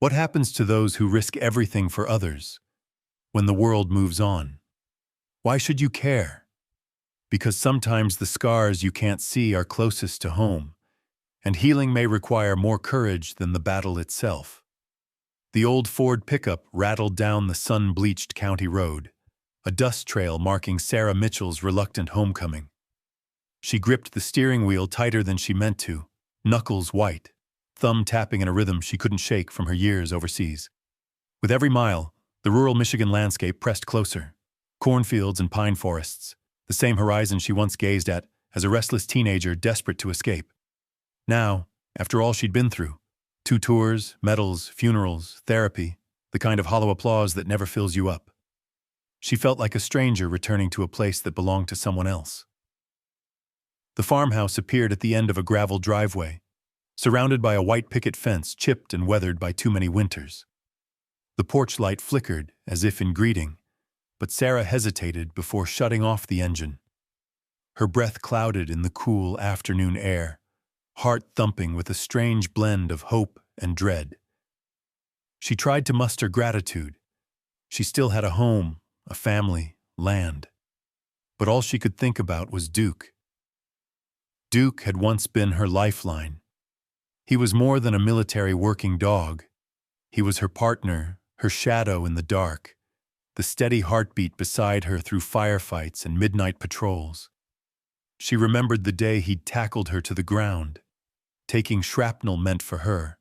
What happens to those who risk everything for others when the world moves on? Why should you care? Because sometimes the scars you can't see are closest to home, and healing may require more courage than the battle itself. The old Ford pickup rattled down the sun-bleached county road, a dust trail marking Sarah Mitchell's reluctant homecoming. She gripped the steering wheel tighter than she meant to, knuckles white, thumb tapping in a rhythm she couldn't shake from her years overseas. With every mile, the rural Michigan landscape pressed closer. Cornfields and pine forests, the same horizon she once gazed at as a restless teenager desperate to escape. Now, after all she'd been through, 2 tours, medals, funerals, therapy, the kind of hollow applause that never fills you up, she felt like a stranger returning to a place that belonged to someone else. The farmhouse appeared at the end of a gravel driveway, surrounded by a white picket fence chipped and weathered by too many winters. The porch light flickered, as if in greeting, but Sarah hesitated before shutting off the engine. Her breath clouded in the cool afternoon air, heart thumping with a strange blend of hope and dread. She tried to muster gratitude. She still had a home, a family, land. But all she could think about was Duke. Duke had once been her lifeline. He was more than a military working dog. He was her partner, her shadow in the dark, the steady heartbeat beside her through firefights and midnight patrols. She remembered the day he'd tackled her to the ground, taking shrapnel meant for her,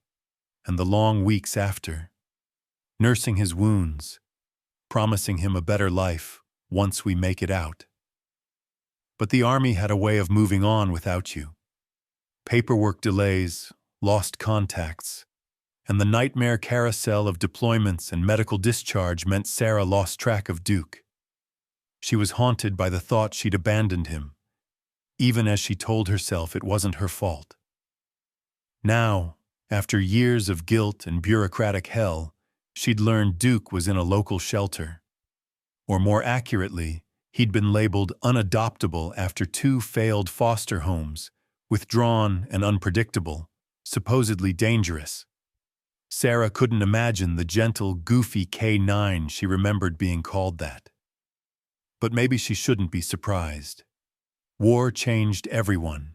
and the long weeks after, nursing his wounds, promising him a better life once we make it out. But the Army had a way of moving on without you. Paperwork delays, lost contacts, and the nightmare carousel of deployments and medical discharge meant Sarah lost track of Duke. She was haunted by the thought she'd abandoned him, even as she told herself it wasn't her fault. Now, after years of guilt and bureaucratic hell, she'd learned Duke was in a local shelter. Or more accurately, he'd been labeled unadoptable after 2 failed foster homes, withdrawn and unpredictable, supposedly dangerous. Sarah couldn't imagine the gentle, goofy K9 she remembered being called that. But maybe she shouldn't be surprised. War changed everyone.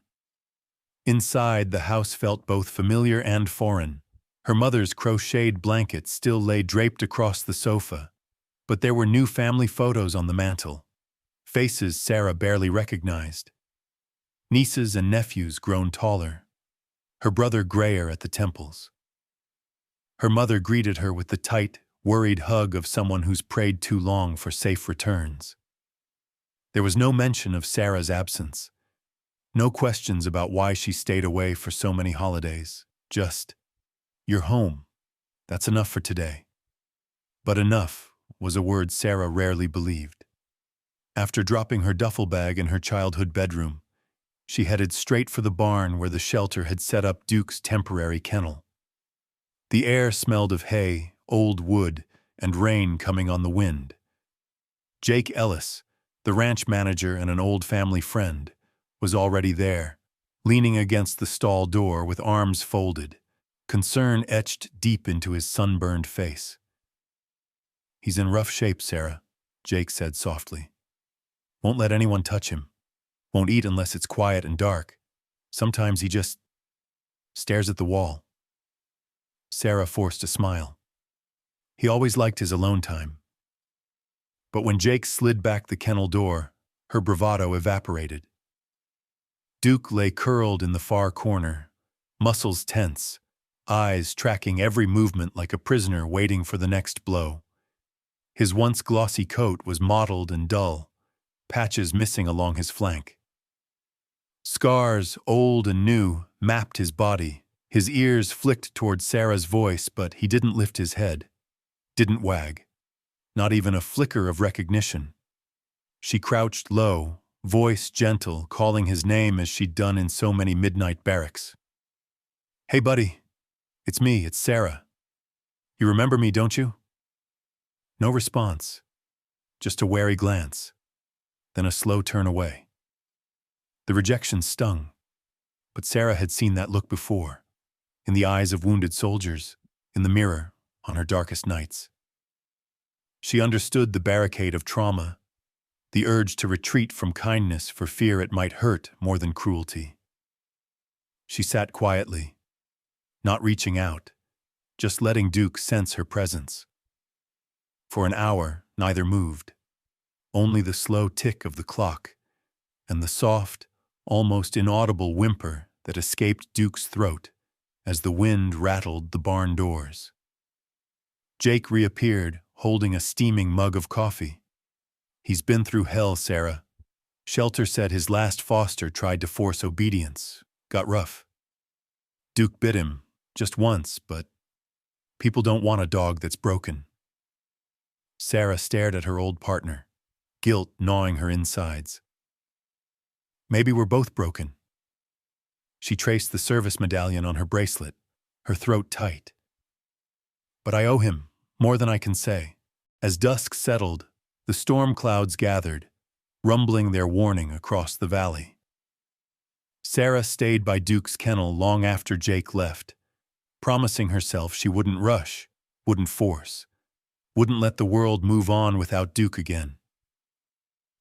Inside, the house felt both familiar and foreign. Her mother's crocheted blanket still lay draped across the sofa, but there were new family photos on the mantel, faces Sarah barely recognized. Nieces and nephews grown taller, her brother grayer at the temples. Her mother greeted her with the tight, worried hug of someone who's prayed too long for safe returns. There was no mention of Sarah's absence. No questions about why she stayed away for so many holidays. Just, "You're home. That's enough for today." But enough was a word Sarah rarely believed. After dropping her duffel bag in her childhood bedroom, she headed straight for the barn where the shelter had set up Duke's temporary kennel. The air smelled of hay, old wood, and rain coming on the wind. Jake Ellis, the ranch manager and an old family friend, was already there, leaning against the stall door with arms folded, concern etched deep into his sunburned face. "He's in rough shape, Sarah," Jake said softly. "Won't let anyone touch him. Won't eat unless it's quiet and dark. Sometimes he just stares at the wall." Sarah forced a smile. He always liked his alone time. But when Jake slid back the kennel door, her bravado evaporated. Duke lay curled in the far corner, muscles tense, eyes tracking every movement like a prisoner waiting for the next blow. His once glossy coat was mottled and dull, patches missing along his flank. Scars, old and new, mapped his body. His ears flicked toward Sarah's voice, but he didn't lift his head, didn't wag, not even a flicker of recognition. She crouched low, voice gentle, calling his name as she'd done in so many midnight barracks. "Hey, buddy. It's me, it's Sarah. You remember me, don't you?" No response, just a wary glance, then a slow turn away. The rejection stung, but Sarah had seen that look before, in the eyes of wounded soldiers, in the mirror, on her darkest nights. She understood the barricade of trauma, the urge to retreat from kindness for fear it might hurt more than cruelty. She sat quietly, not reaching out, just letting Duke sense her presence. For an hour, neither moved, only the slow tick of the clock and the soft, almost inaudible whimper that escaped Duke's throat as the wind rattled the barn doors. Jake reappeared, holding a steaming mug of coffee. "He's been through hell, Sarah. Shelter said his last foster tried to force obedience. Got rough. Duke bit him, just once, but people don't want a dog that's broken." Sarah stared at her old partner, guilt gnawing her insides. "Maybe we're both broken." She traced the service medallion on her bracelet, her throat tight. "But I owe him more than I can say." As dusk settled, the storm clouds gathered, rumbling their warning across the valley. Sarah stayed by Duke's kennel long after Jake left, promising herself she wouldn't rush, wouldn't force, wouldn't let the world move on without Duke again.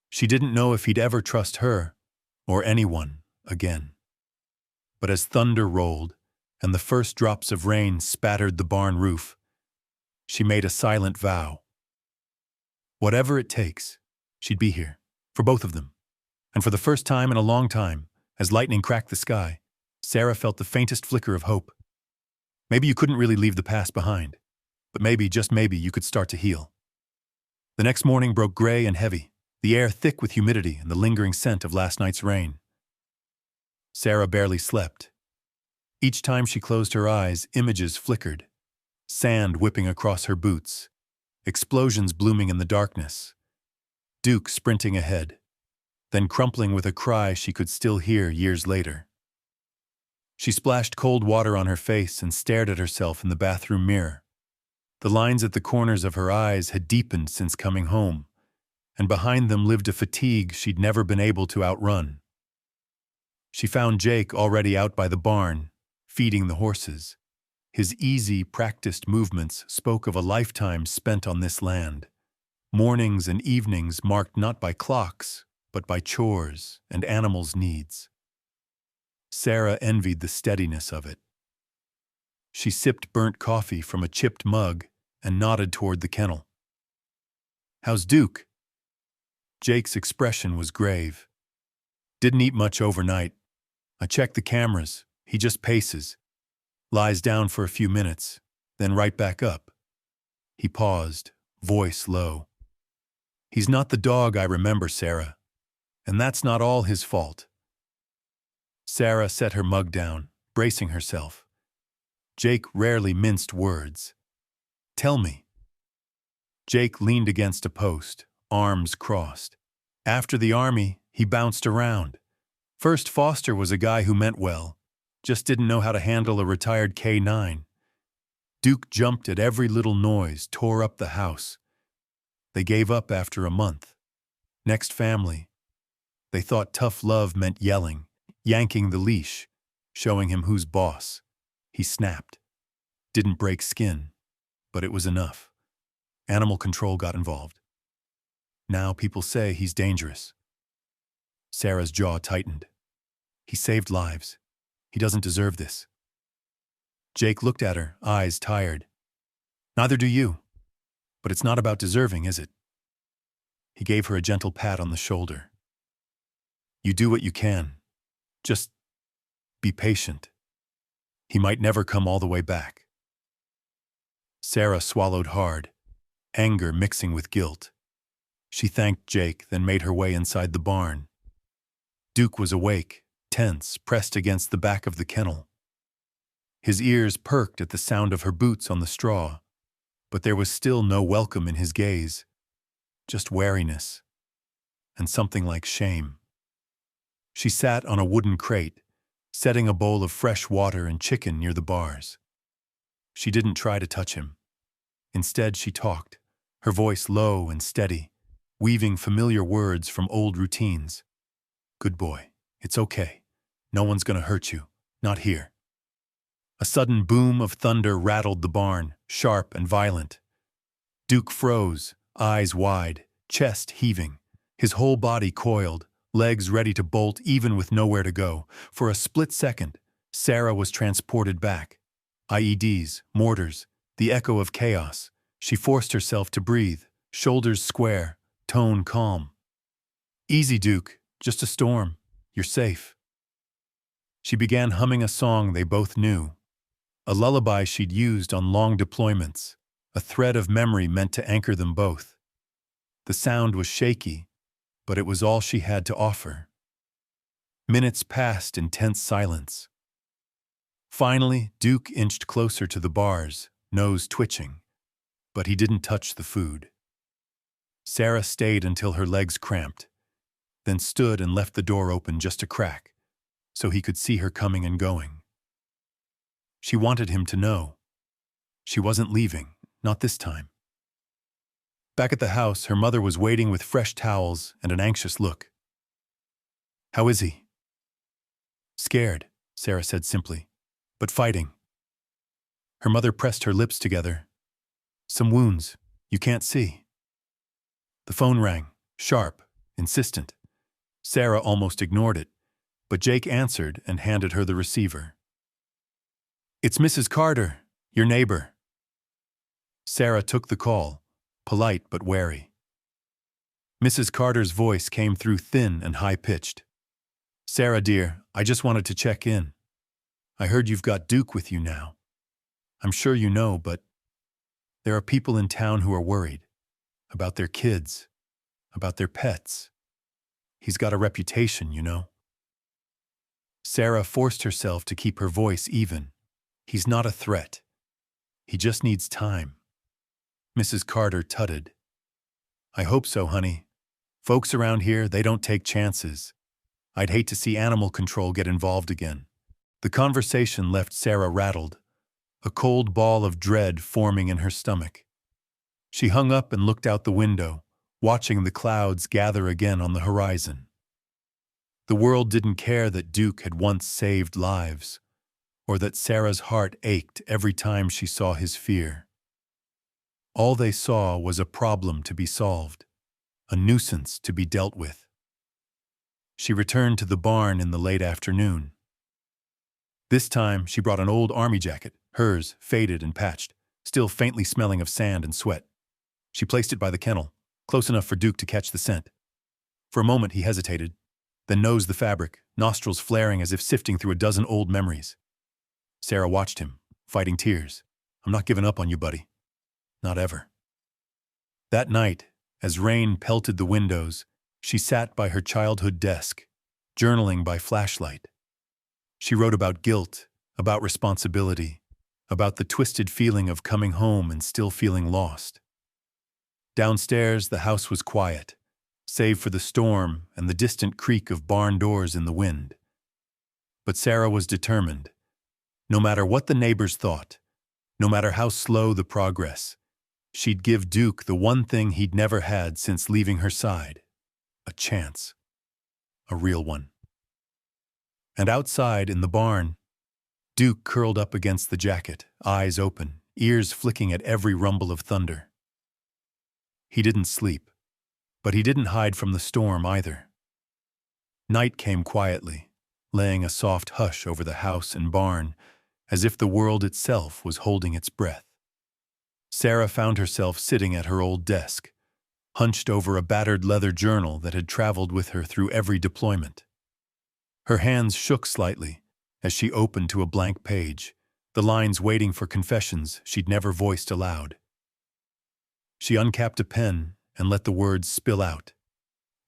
She didn't know if he'd ever trust her, or anyone, again. But as thunder rolled, and the first drops of rain spattered the barn roof, she made a silent vow. Whatever it takes, she'd be here, for both of them. And for the first time in a long time, as lightning cracked the sky, Sarah felt the faintest flicker of hope. Maybe you couldn't really leave the past behind, but maybe, just maybe, you could start to heal. The next morning broke gray and heavy, the air thick with humidity and the lingering scent of last night's rain. Sarah barely slept. Each time she closed her eyes, images flickered, sand whipping across her boots, explosions blooming in the darkness, Duke sprinting ahead, then crumpling with a cry she could still hear years later. She splashed cold water on her face and stared at herself in the bathroom mirror. The lines at the corners of her eyes had deepened since coming home, and behind them lived a fatigue she'd never been able to outrun. She found Jake already out by the barn, feeding the horses. His easy, practiced movements spoke of a lifetime spent on this land. Mornings and evenings marked not by clocks, but by chores and animals' needs. Sarah envied the steadiness of it. She sipped burnt coffee from a chipped mug and nodded toward the kennel. "How's Duke?" Jake's expression was grave. "Didn't eat much overnight. I checked the cameras. He just paces. Lies down for a few minutes, then right back up." He paused, voice low. "He's not the dog I remember, Sarah. And that's not all his fault." Sarah set her mug down, bracing herself. Jake rarely minced words. "Tell me." Jake leaned against a post, arms crossed. After the army, he bounced around. First foster was a guy who meant well, just didn't know how to handle a retired K9. Duke jumped at every little noise, tore up the house. They gave up after a month. Next family. They thought tough love meant yelling, yanking the leash, showing him who's boss. He snapped. Didn't break skin, but it was enough. Animal control got involved. Now people say he's dangerous. Sarah's jaw tightened. He saved lives. He doesn't deserve this. Jake looked at her, eyes tired. "Neither do you. But it's not about deserving, is it?" He gave her a gentle pat on the shoulder. "You do what you can. Just be patient. He might never come all the way back." Sarah swallowed hard, anger mixing with guilt. She thanked Jake, then made her way inside the barn. Duke was awake, tense, pressed against the back of the kennel. His ears perked at the sound of her boots on the straw, but there was still no welcome in his gaze, just wariness, and something like shame. She sat on a wooden crate, setting a bowl of fresh water and chicken near the bars. She didn't try to touch him. Instead, she talked, her voice low and steady, weaving familiar words from old routines. "Good boy. It's okay. No one's gonna hurt you. Not here." A sudden boom of thunder rattled the barn, sharp and violent. Duke froze, eyes wide, chest heaving, his whole body coiled, legs ready to bolt even with nowhere to go. For a split second, Sarah was transported back. IEDs, mortars, the echo of chaos. She forced herself to breathe, shoulders square, tone calm. "Easy, Duke, just a storm. You're safe." She began humming a song they both knew, a lullaby she'd used on long deployments, a thread of memory meant to anchor them both. The sound was shaky, but it was all she had to offer. Minutes passed in tense silence. Finally, Duke inched closer to the bars, nose twitching, but he didn't touch the food. Sarah stayed until her legs cramped, then stood and left the door open just a crack, so he could see her coming and going. She wanted him to know. She wasn't leaving, not this time. Back at the house, her mother was waiting with fresh towels and an anxious look. "How is he?" "Scared," Sarah said simply, "but fighting." Her mother pressed her lips together. "Some wounds, you can't see." The phone rang, sharp, insistent. Sarah almost ignored it, but Jake answered and handed her the receiver. "It's Mrs. Carter, your neighbor." Sarah took the call, polite but wary. Mrs. Carter's voice came through thin and high-pitched. "Sarah, dear, I just wanted to check in. I heard you've got Duke with you now. I'm sure you know, but there are people in town who are worried. About their kids, about their pets. He's got a reputation, you know." Sarah forced herself to keep her voice even. "He's not a threat. He just needs time." Mrs. Carter tutted. "I hope so, honey. Folks around here, they don't take chances. I'd hate to see animal control get involved again." The conversation left Sarah rattled, a cold ball of dread forming in her stomach. She hung up and looked out the window, watching the clouds gather again on the horizon. The world didn't care that Duke had once saved lives, or that Sarah's heart ached every time she saw his fear. All they saw was a problem to be solved, a nuisance to be dealt with. She returned to the barn in the late afternoon. This time, she brought an old army jacket, hers faded and patched, still faintly smelling of sand and sweat. She placed it by the kennel, close enough for Duke to catch the scent. For a moment he hesitated, then nosed the fabric, nostrils flaring as if sifting through a dozen old memories. Sarah watched him, fighting tears. "I'm not giving up on you, buddy. Not ever." That night, as rain pelted the windows, she sat by her childhood desk, journaling by flashlight. She wrote about guilt, about responsibility, about the twisted feeling of coming home and still feeling lost. Downstairs, the house was quiet, save for the storm and the distant creak of barn doors in the wind. But Sarah was determined. No matter what the neighbors thought, no matter how slow the progress, she'd give Duke the one thing he'd never had since leaving her side: a chance. A real one. And outside, in the barn, Duke curled up against the jacket, eyes open, ears flicking at every rumble of thunder. He didn't sleep, but he didn't hide from the storm either. Night came quietly, laying a soft hush over the house and barn, as if the world itself was holding its breath. Sarah found herself sitting at her old desk, hunched over a battered leather journal that had traveled with her through every deployment. Her hands shook slightly as she opened to a blank page, the lines waiting for confessions she'd never voiced aloud. She uncapped a pen and let the words spill out,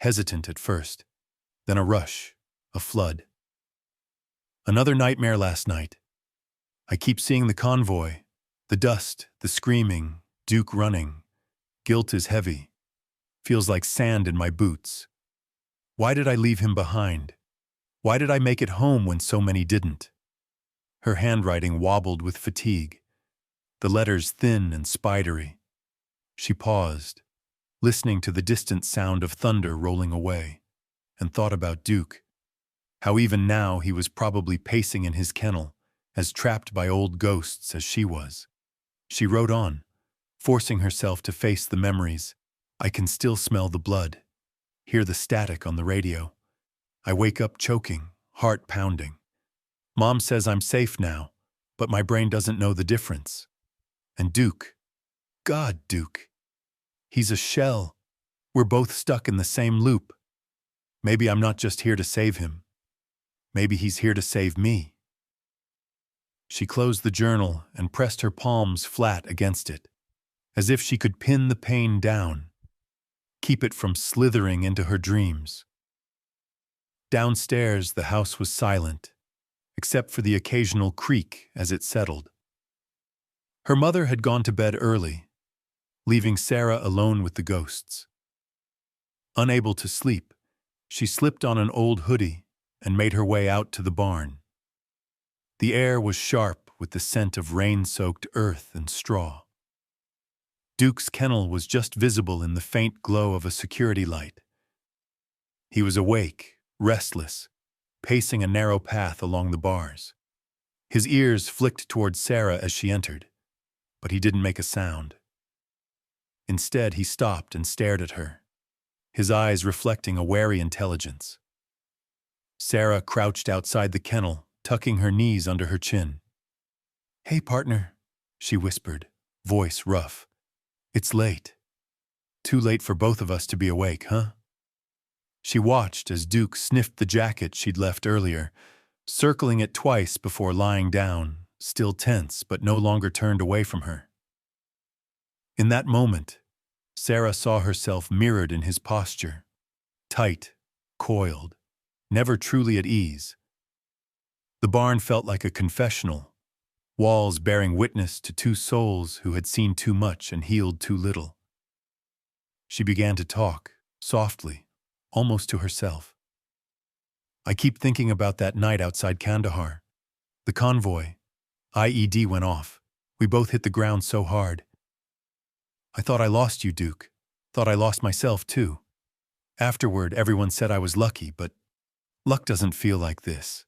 hesitant at first, then a rush, a flood. "Another nightmare last night. I keep seeing the convoy, the dust, the screaming, Duke running. Guilt is heavy. Feels like sand in my boots. Why did I leave him behind? Why did I make it home when so many didn't?" Her handwriting wobbled with fatigue, the letters thin and spidery. She paused, listening to the distant sound of thunder rolling away, and thought about Duke, how even now he was probably pacing in his kennel, as trapped by old ghosts as she was. She wrote on, forcing herself to face the memories. I can still smell the blood, hear the static on the radio. I wake up choking, heart pounding. Mom says I'm safe now, but my brain doesn't know the difference. And Duke, God, Duke. He's a shell. We're both stuck in the same loop. Maybe I'm not just here to save him. Maybe he's here to save me. She closed the journal and pressed her palms flat against it, as if she could pin the pain down, keep it from slithering into her dreams. Downstairs, the house was silent, except for the occasional creak as it settled. Her mother had gone to bed early, leaving Sarah alone with the ghosts. Unable to sleep, she slipped on an old hoodie and made her way out to the barn. The air was sharp with the scent of rain-soaked earth and straw. Duke's kennel was just visible in the faint glow of a security light. He was awake, restless, pacing a narrow path along the bars. His ears flicked toward Sarah as she entered, but he didn't make a sound. Instead, he stopped and stared at her, his eyes reflecting a wary intelligence. Sarah crouched outside the kennel, tucking her knees under her chin. "Hey, partner," she whispered, voice rough. "It's late. Too late for both of us to be awake, huh?" She watched as Duke sniffed the jacket she'd left earlier, circling it twice before lying down, still tense but no longer turned away from her. In that moment, Sarah saw herself mirrored in his posture, tight, coiled, never truly at ease. The barn felt like a confessional, walls bearing witness to two souls who had seen too much and healed too little. She began to talk, softly, almost to herself. "I keep thinking about that night outside Kandahar. The convoy. IED went off. We both hit the ground so hard. I thought I lost you, Duke. Thought I lost myself, too. Afterward, everyone said I was lucky, but luck doesn't feel like this."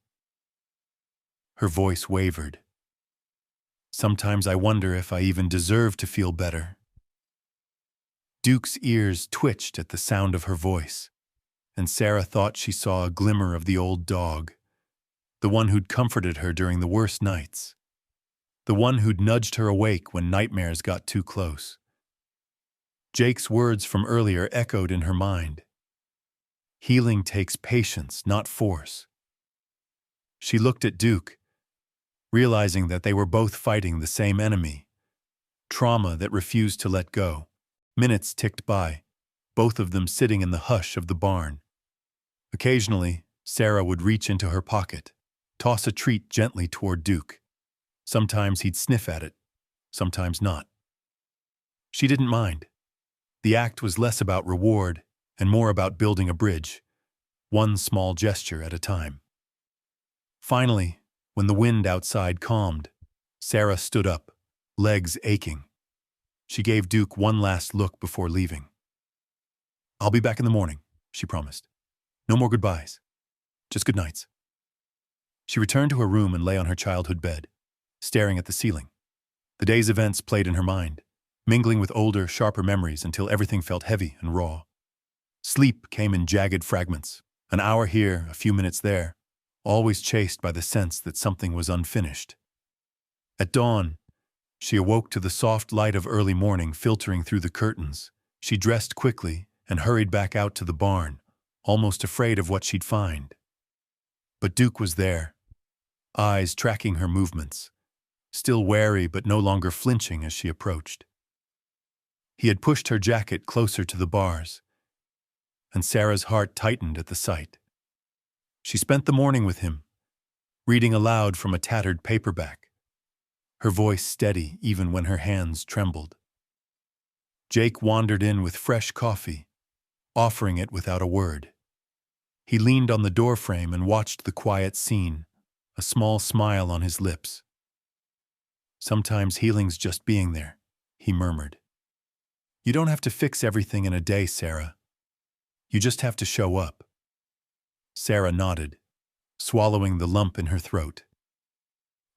Her voice wavered. "Sometimes I wonder if I even deserve to feel better." Duke's ears twitched at the sound of her voice, and Sarah thought she saw a glimmer of the old dog, the one who'd comforted her during the worst nights, the one who'd nudged her awake when nightmares got too close. Jake's words from earlier echoed in her mind. Healing takes patience, not force. She looked at Duke, realizing that they were both fighting the same enemy, trauma that refused to let go. Minutes ticked by, both of them sitting in the hush of the barn. Occasionally, Sarah would reach into her pocket, toss a treat gently toward Duke. Sometimes he'd sniff at it, sometimes not. She didn't mind. The act was less about reward and more about building a bridge, one small gesture at a time. Finally, when the wind outside calmed, Sarah stood up, legs aching. She gave Duke one last look before leaving. "I'll be back in the morning," she promised. "No more goodbyes. Just good nights." She returned to her room and lay on her childhood bed, staring at the ceiling. The day's events played in her mind, mingling with older, sharper memories until everything felt heavy and raw. Sleep came in jagged fragments, an hour here, a few minutes there, always chased by the sense that something was unfinished. At dawn, she awoke to the soft light of early morning filtering through the curtains. She dressed quickly and hurried back out to the barn, almost afraid of what she'd find. But Duke was there, eyes tracking her movements, still wary but no longer flinching as she approached. He had pushed her jacket closer to the bars, and Sarah's heart tightened at the sight. She spent the morning with him, reading aloud from a tattered paperback, her voice steady even when her hands trembled. Jake wandered in with fresh coffee, offering it without a word. He leaned on the doorframe and watched the quiet scene, a small smile on his lips. "Sometimes healing's just being there," he murmured. "You don't have to fix everything in a day, Sarah. You just have to show up." Sarah nodded, swallowing the lump in her throat.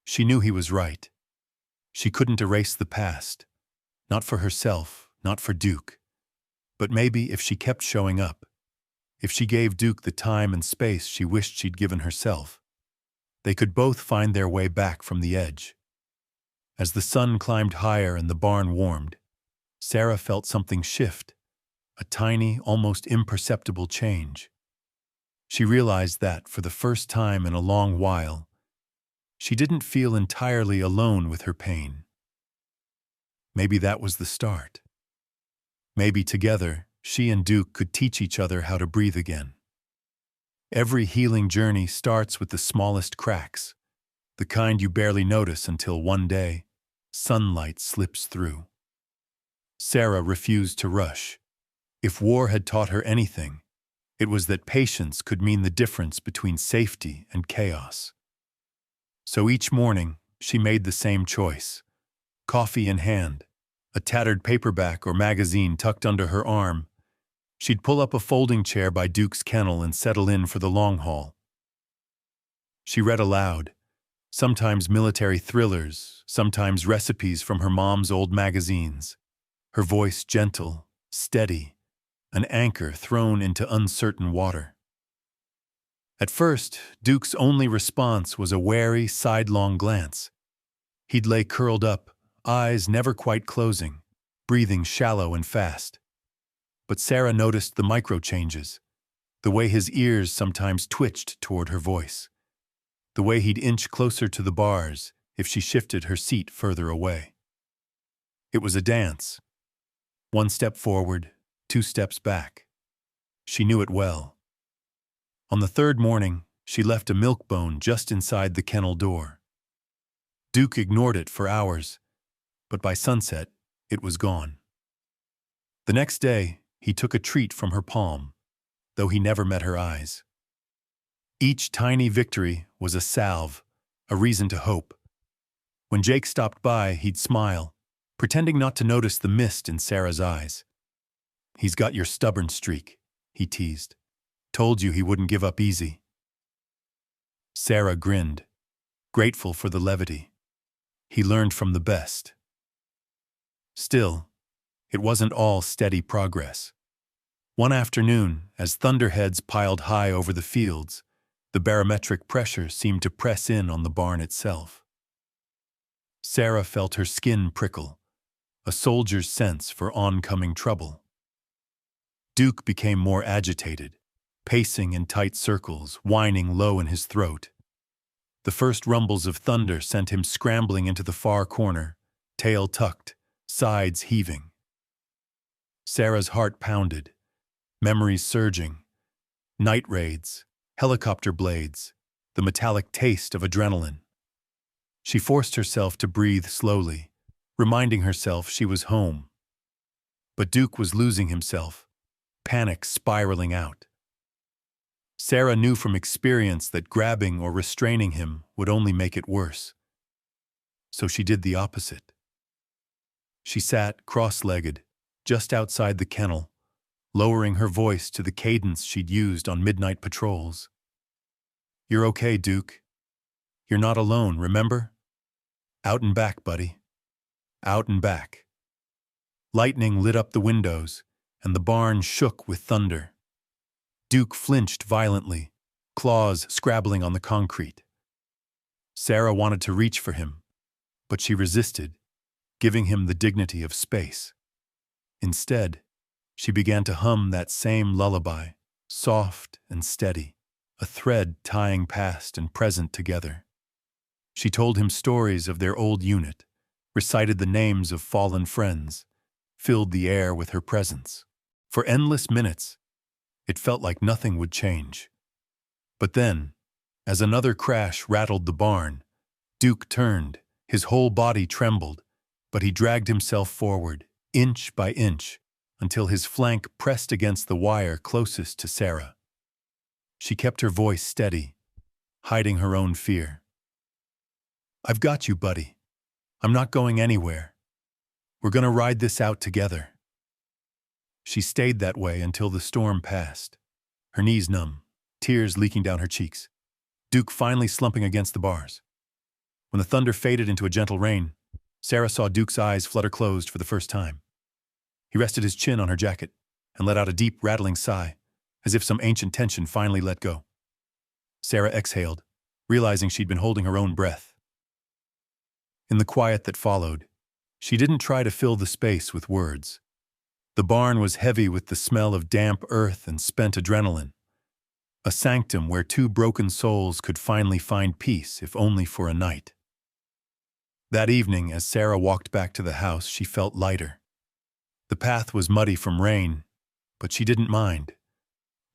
She knew he was right. She couldn't erase the past. Not for herself, not for Duke. But maybe if she kept showing up, if she gave Duke the time and space she wished she'd given herself, they could both find their way back from the edge. As the sun climbed higher and the barn warmed, Sarah felt something shift, a tiny, almost imperceptible change. She realized that, for the first time in a long while, she didn't feel entirely alone with her pain. Maybe that was the start. Maybe together, she and Duke could teach each other how to breathe again. Every healing journey starts with the smallest cracks, the kind you barely notice until one day, sunlight slips through. Sarah refused to rush. If war had taught her anything, it was that patience could mean the difference between safety and chaos. So each morning, she made the same choice. Coffee in hand, a tattered paperback or magazine tucked under her arm, she'd pull up a folding chair by Duke's kennel and settle in for the long haul. She read aloud, sometimes military thrillers, sometimes recipes from her mom's old magazines, her voice gentle, steady, an anchor thrown into uncertain water. At first, Duke's only response was a wary, sidelong glance. He'd lay curled up, eyes never quite closing, breathing shallow and fast. But Sarah noticed the micro-changes, the way his ears sometimes twitched toward her voice, the way he'd inch closer to the bars if she shifted her seat further away. It was a dance. 1 step forward, 2 steps back. She knew it well. On the third morning, she left a milk bone just inside the kennel door. Duke ignored it for hours, but by sunset, it was gone. The next day, he took a treat from her palm, though he never met her eyes. Each tiny victory was a salve, a reason to hope. When Jake stopped by, he'd smile, pretending not to notice the mist in Sarah's eyes. "He's got your stubborn streak," he teased. "Told you he wouldn't give up easy." Sarah grinned, grateful for the levity. He learned from the best. Still, it wasn't all steady progress. One afternoon, as thunderheads piled high over the fields, the barometric pressure seemed to press in on the barn itself. Sarah felt her skin prickle, a soldier's sense for oncoming trouble. Duke became more agitated, pacing in tight circles, whining low in his throat. The first rumbles of thunder sent him scrambling into the far corner, tail tucked, sides heaving. Sarah's heart pounded, memories surging, night raids, helicopter blades, the metallic taste of adrenaline. She forced herself to breathe slowly, reminding herself she was home. But Duke was losing himself, panic spiraling out. Sarah knew from experience that grabbing or restraining him would only make it worse. So she did the opposite. She sat cross-legged, just outside the kennel, lowering her voice to the cadence she'd used on midnight patrols. "You're okay, Duke. You're not alone, remember? Out and back, buddy. Out and back." Lightning lit up the windows, and the barn shook with thunder. Duke flinched violently, claws scrabbling on the concrete. Sarah wanted to reach for him, but she resisted, giving him the dignity of space. Instead, she began to hum that same lullaby, soft and steady, a thread tying past and present together. She told him stories of their old unit, recited the names of fallen friends, filled the air with her presence. For endless minutes, it felt like nothing would change. But then, as another crash rattled the barn, Duke turned, his whole body trembled, but he dragged himself forward, inch by inch, until his flank pressed against the wire closest to Sarah. She kept her voice steady, hiding her own fear. "I've got you, buddy. I'm not going anywhere. We're gonna ride this out together." She stayed that way until the storm passed, her knees numb, tears leaking down her cheeks, Duke finally slumping against the bars. When the thunder faded into a gentle rain, Sarah saw Duke's eyes flutter closed for the first time. He rested his chin on her jacket and let out a deep, rattling sigh, as if some ancient tension finally let go. Sarah exhaled, realizing she'd been holding her own breath. In the quiet that followed, she didn't try to fill the space with words. The barn was heavy with the smell of damp earth and spent adrenaline, a sanctum where two broken souls could finally find peace, if only for a night. That evening, as Sarah walked back to the house, she felt lighter. The path was muddy from rain, but she didn't mind.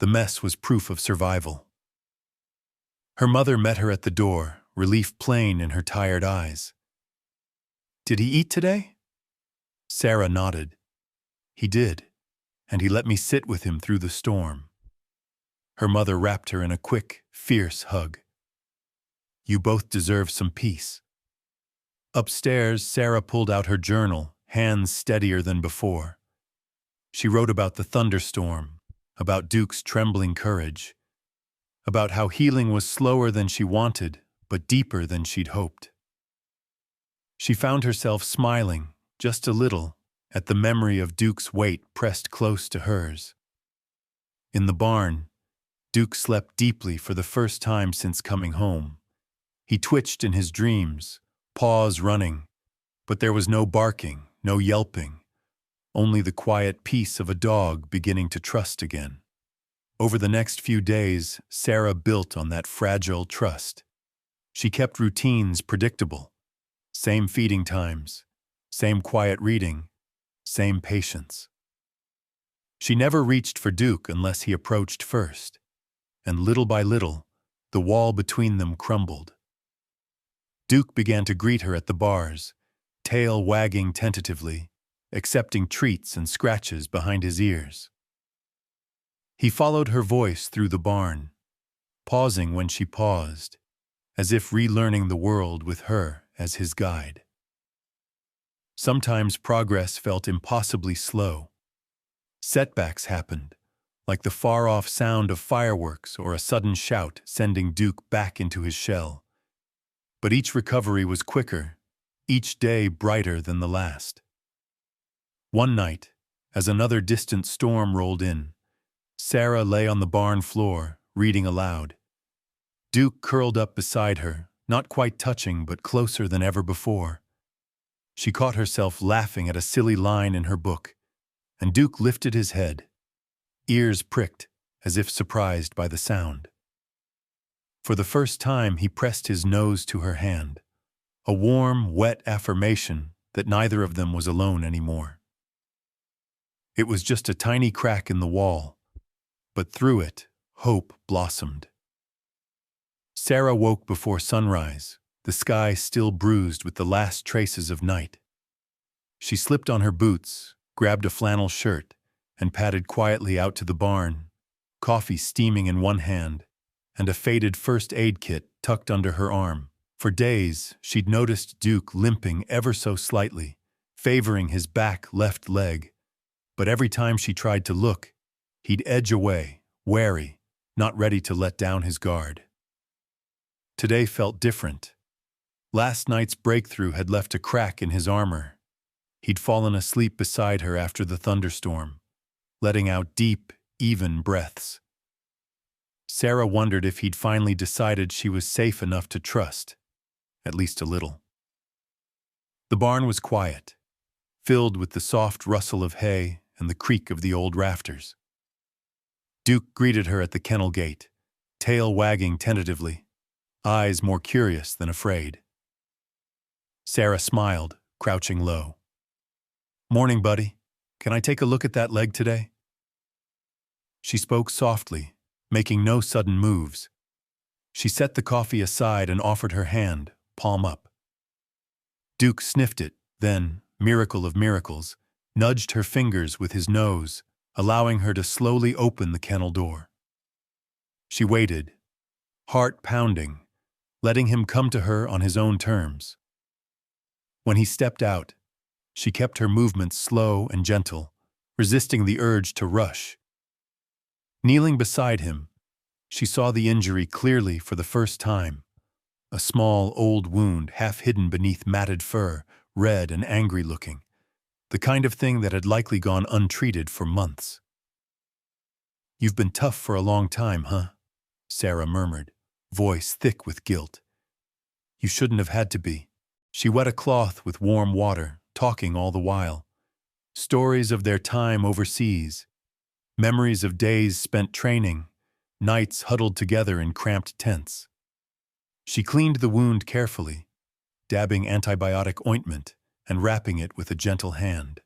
The mess was proof of survival. Her mother met her at the door, relief plain in her tired eyes. "Did he eat today?" Sarah nodded. "He did, and he let me sit with him through the storm." Her mother wrapped her in a quick, fierce hug. "You both deserve some peace." Upstairs, Sarah pulled out her journal, hands steadier than before. She wrote about the thunderstorm, about Duke's trembling courage, about how healing was slower than she wanted, but deeper than she'd hoped. She found herself smiling, just a little, at the memory of Duke's weight pressed close to hers. In the barn, Duke slept deeply for the first time since coming home. He twitched in his dreams, paws running, but there was no barking, no yelping, only the quiet peace of a dog beginning to trust again. Over the next few days, Sarah built on that fragile trust. She kept routines predictable. Same feeding times, same quiet reading, same patience. She never reached for Duke unless he approached first, and little by little, the wall between them crumbled. Duke began to greet her at the bars, tail wagging tentatively, accepting treats and scratches behind his ears. He followed her voice through the barn, pausing when she paused, as if relearning the world with her as his guide. Sometimes progress felt impossibly slow. Setbacks happened, like the far-off sound of fireworks or a sudden shout sending Duke back into his shell. But each recovery was quicker, each day brighter than the last. One night, as another distant storm rolled in, Sarah lay on the barn floor, reading aloud. Duke curled up beside her, not quite touching but closer than ever before. She caught herself laughing at a silly line in her book, and Duke lifted his head, ears pricked, as if surprised by the sound. For the first time, he pressed his nose to her hand, a warm, wet affirmation that neither of them was alone anymore. It was just a tiny crack in the wall, but through it, hope blossomed. Sarah woke before sunrise, the sky still bruised with the last traces of night. She slipped on her boots, grabbed a flannel shirt, and padded quietly out to the barn, coffee steaming in one hand, and a faded first aid kit tucked under her arm. For days, she'd noticed Duke limping ever so slightly, favoring his back left leg. But every time she tried to look, he'd edge away, wary, not ready to let down his guard. Today felt different. Last night's breakthrough had left a crack in his armor. He'd fallen asleep beside her after the thunderstorm, letting out deep, even breaths. Sarah wondered if he'd finally decided she was safe enough to trust, at least a little. The barn was quiet, filled with the soft rustle of hay and the creak of the old rafters. Duke greeted her at the kennel gate, tail wagging tentatively, eyes more curious than afraid. Sarah smiled, crouching low. "Morning, buddy. Can I take a look at that leg today?" She spoke softly, making no sudden moves. She set the coffee aside and offered her hand, palm up. Duke sniffed it, then, miracle of miracles, nudged her fingers with his nose, allowing her to slowly open the kennel door. She waited, heart pounding, letting him come to her on his own terms. When he stepped out, she kept her movements slow and gentle, resisting the urge to rush. Kneeling beside him, she saw the injury clearly for the first time, a small, old wound half hidden beneath matted fur, red and angry-looking, the kind of thing that had likely gone untreated for months. "You've been tough for a long time, huh?" Sarah murmured, voice thick with guilt. "You shouldn't have had to be." She wet a cloth with warm water, talking all the while. Stories of their time overseas, memories of days spent training, nights huddled together in cramped tents. She cleaned the wound carefully, dabbing antibiotic ointment and wrapping it with a gentle hand.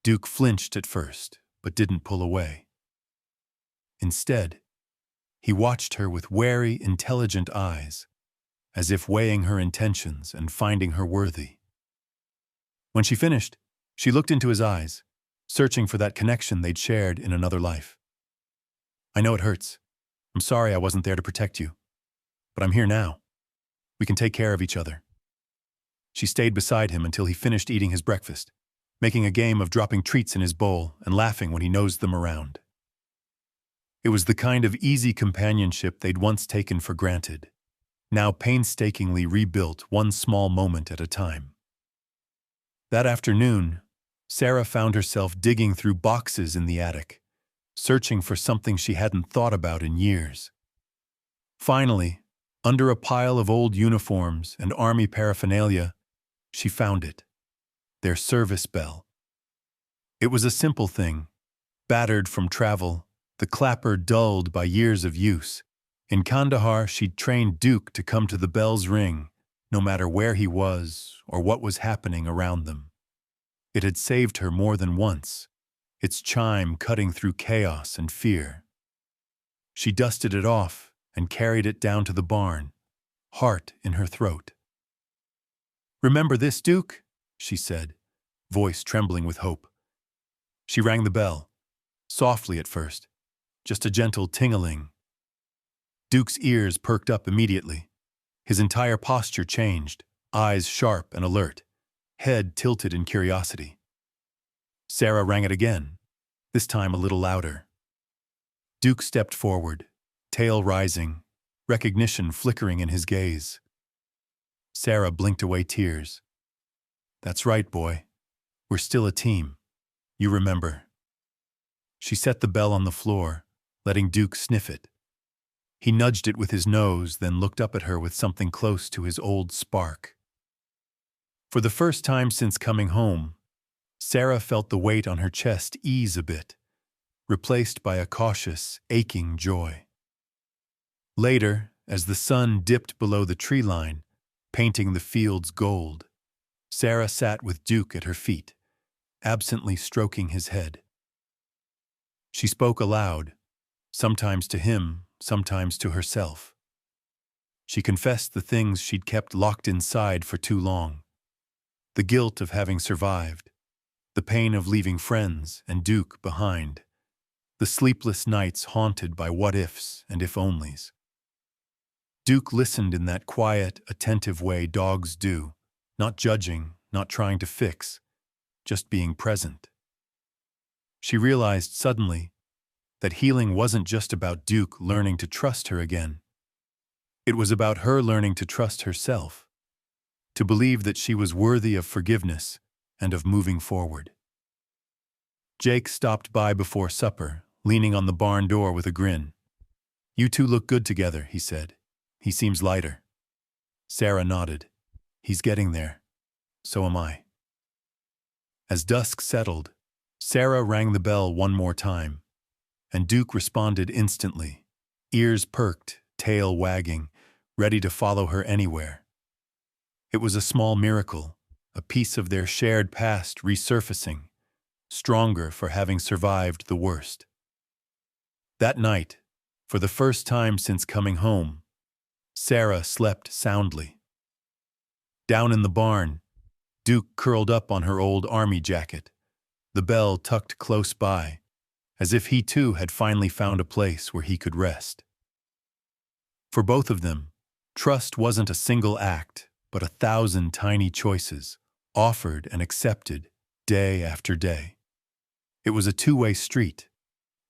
Duke flinched at first, but didn't pull away. Instead, he watched her with wary, intelligent eyes, as if weighing her intentions and finding her worthy. When she finished, she looked into his eyes, searching for that connection they'd shared in another life. "I know it hurts. I'm sorry I wasn't there to protect you. But I'm here now. We can take care of each other." She stayed beside him until he finished eating his breakfast, making a game of dropping treats in his bowl and laughing when he nosed them around. It was the kind of easy companionship they'd once taken for granted, now painstakingly rebuilt one small moment at a time. That afternoon, Sarah found herself digging through boxes in the attic, searching for something she hadn't thought about in years. Finally, under a pile of old uniforms and army paraphernalia, she found it, their service bell. It was a simple thing, battered from travel, the clapper dulled by years of use. In Kandahar, she'd trained Duke to come to the bell's ring, no matter where he was or what was happening around them. It had saved her more than once, its chime cutting through chaos and fear. She dusted it off and carried it down to the barn, heart in her throat. "Remember this, Duke?" she said, voice trembling with hope. She rang the bell, softly at first, just a gentle ting-a-ling. Duke's ears perked up immediately. His entire posture changed, eyes sharp and alert, head tilted in curiosity. Sarah rang it again, this time a little louder. Duke stepped forward, tail rising, recognition flickering in his gaze. Sarah blinked away tears. "That's right, boy. We're still a team. You remember." She set the bell on the floor, letting Duke sniff it. He nudged it with his nose, then looked up at her with something close to his old spark. For the first time since coming home, Sarah felt the weight on her chest ease a bit, replaced by a cautious, aching joy. Later, as the sun dipped below the tree line, painting the fields gold, Sarah sat with Duke at her feet, absently stroking his head. She spoke aloud, sometimes to him, sometimes to herself. She confessed the things she'd kept locked inside for too long. The guilt of having survived, the pain of leaving friends and Duke behind, the sleepless nights haunted by what-ifs and if-onlys. Duke listened in that quiet, attentive way dogs do, not judging, not trying to fix, just being present. She realized suddenly that healing wasn't just about Duke learning to trust her again. It was about her learning to trust herself, to believe that she was worthy of forgiveness and of moving forward. Jake stopped by before supper, leaning on the barn door with a grin. "You two look good together," he said. "He seems lighter." Sarah nodded. "He's getting there. So am I." As dusk settled, Sarah rang the bell one more time, and Duke responded instantly, ears perked, tail wagging, ready to follow her anywhere. It was a small miracle, a piece of their shared past resurfacing, stronger for having survived the worst. That night, for the first time since coming home, Sarah slept soundly. Down in the barn, Duke curled up on her old army jacket, the bell tucked close by, as if he too had finally found a place where he could rest. For both of them, trust wasn't a single act, but 1,000 tiny choices, offered and accepted day after day. It was a two-way street,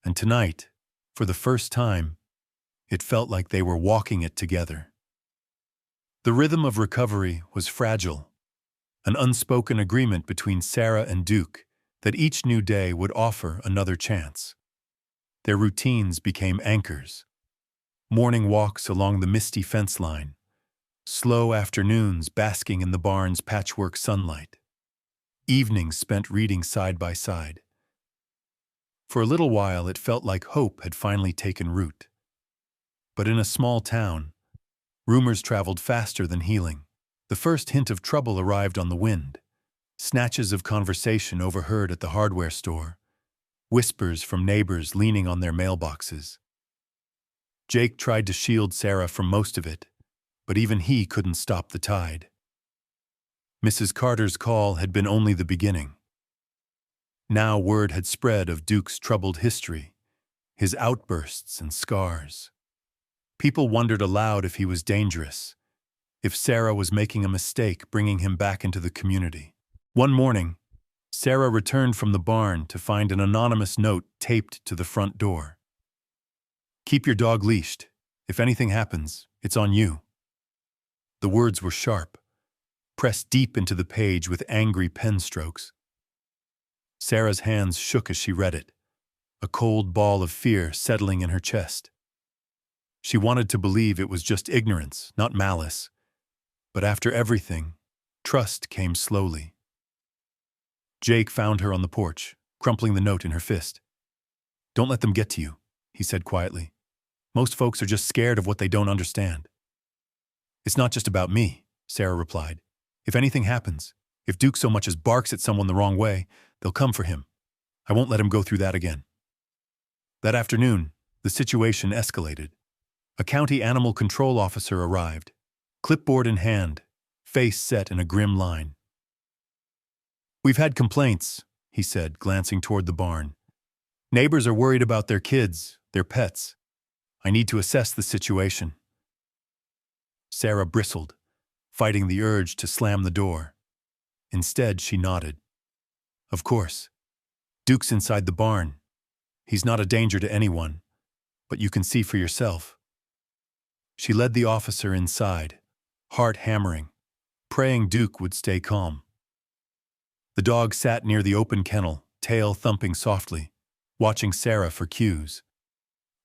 and tonight, for the first time, it felt like they were walking it together. The rhythm of recovery was fragile, an unspoken agreement between Sarah and Duke that each new day would offer another chance. Their routines became anchors. Morning walks along the misty fence line, slow afternoons basking in the barn's patchwork sunlight, evenings spent reading side by side. For a little while it felt like hope had finally taken root. But in a small town, rumors traveled faster than healing. The first hint of trouble arrived on the wind. Snatches of conversation overheard at the hardware store, whispers from neighbors leaning on their mailboxes. Jake tried to shield Sarah from most of it, but even he couldn't stop the tide. Mrs. Carter's call had been only the beginning. Now word had spread of Duke's troubled history, his outbursts and scars. People wondered aloud if he was dangerous, if Sarah was making a mistake bringing him back into the community. One morning, Sarah returned from the barn to find an anonymous note taped to the front door. "Keep your dog leashed. If anything happens, it's on you." The words were sharp, pressed deep into the page with angry pen strokes. Sarah's hands shook as she read it, a cold ball of fear settling in her chest. She wanted to believe it was just ignorance, not malice. But after everything, trust came slowly. Jake found her on the porch, crumpling the note in her fist. "Don't let them get to you," he said quietly. "Most folks are just scared of what they don't understand." "It's not just about me," Sarah replied. "If anything happens, if Duke so much as barks at someone the wrong way, they'll come for him. I won't let him go through that again." That afternoon, the situation escalated. A county animal control officer arrived, clipboard in hand, face set in a grim line. "We've had complaints," he said, glancing toward the barn. "Neighbors are worried about their kids, their pets. I need to assess the situation." Sarah bristled, fighting the urge to slam the door. Instead, she nodded. "Of course. Duke's inside the barn. He's not a danger to anyone, but you can see for yourself." She led the officer inside, heart hammering, praying Duke would stay calm. The dog sat near the open kennel, tail thumping softly, watching Sarah for cues.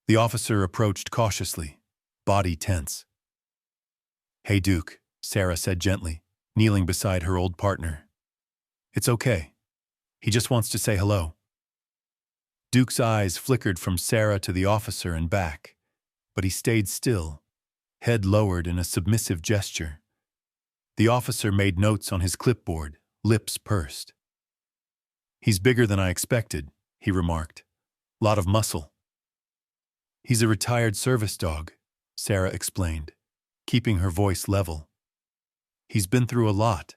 The officer approached cautiously, body tense. "Hey, Duke," Sarah said gently, kneeling beside her old partner. "It's okay. He just wants to say hello." Duke's eyes flickered from Sarah to the officer and back, but he stayed still, head lowered in a submissive gesture. The officer made notes on his clipboard, lips pursed. "He's bigger than I expected," he remarked. "Lot of muscle." "He's a retired service dog," Sarah explained, keeping her voice level. "He's been through a lot,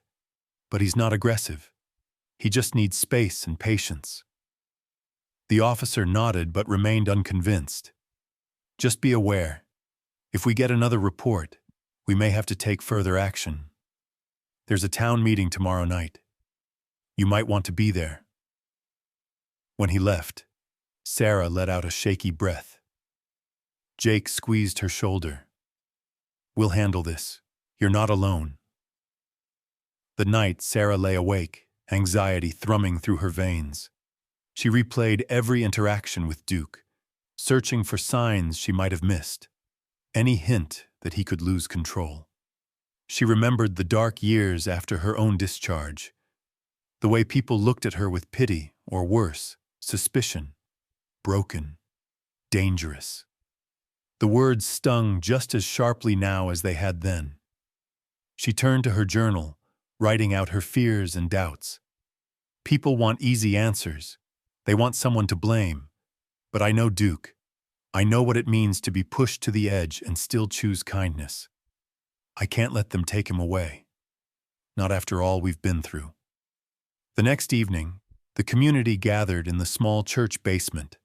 but he's not aggressive. He just needs space and patience." The officer nodded but remained unconvinced. "Just be aware. If we get another report, we may have to take further action. There's a town meeting tomorrow night. You might want to be there." When he left, Sarah let out a shaky breath. Jake squeezed her shoulder. "We'll handle this. You're not alone." The night Sarah lay awake, anxiety thrumming through her veins. She replayed every interaction with Duke, searching for signs she might have missed, any hint that he could lose control. She remembered the dark years after her own discharge, the way people looked at her with pity, or worse, suspicion. Broken. Dangerous. The words stung just as sharply now as they had then. She turned to her journal, writing out her fears and doubts. People want easy answers. They want someone to blame. But I know Duke. I know what it means to be pushed to the edge and still choose kindness. I can't let them take him away. Not after all we've been through. The next evening, the community gathered in the small church basement,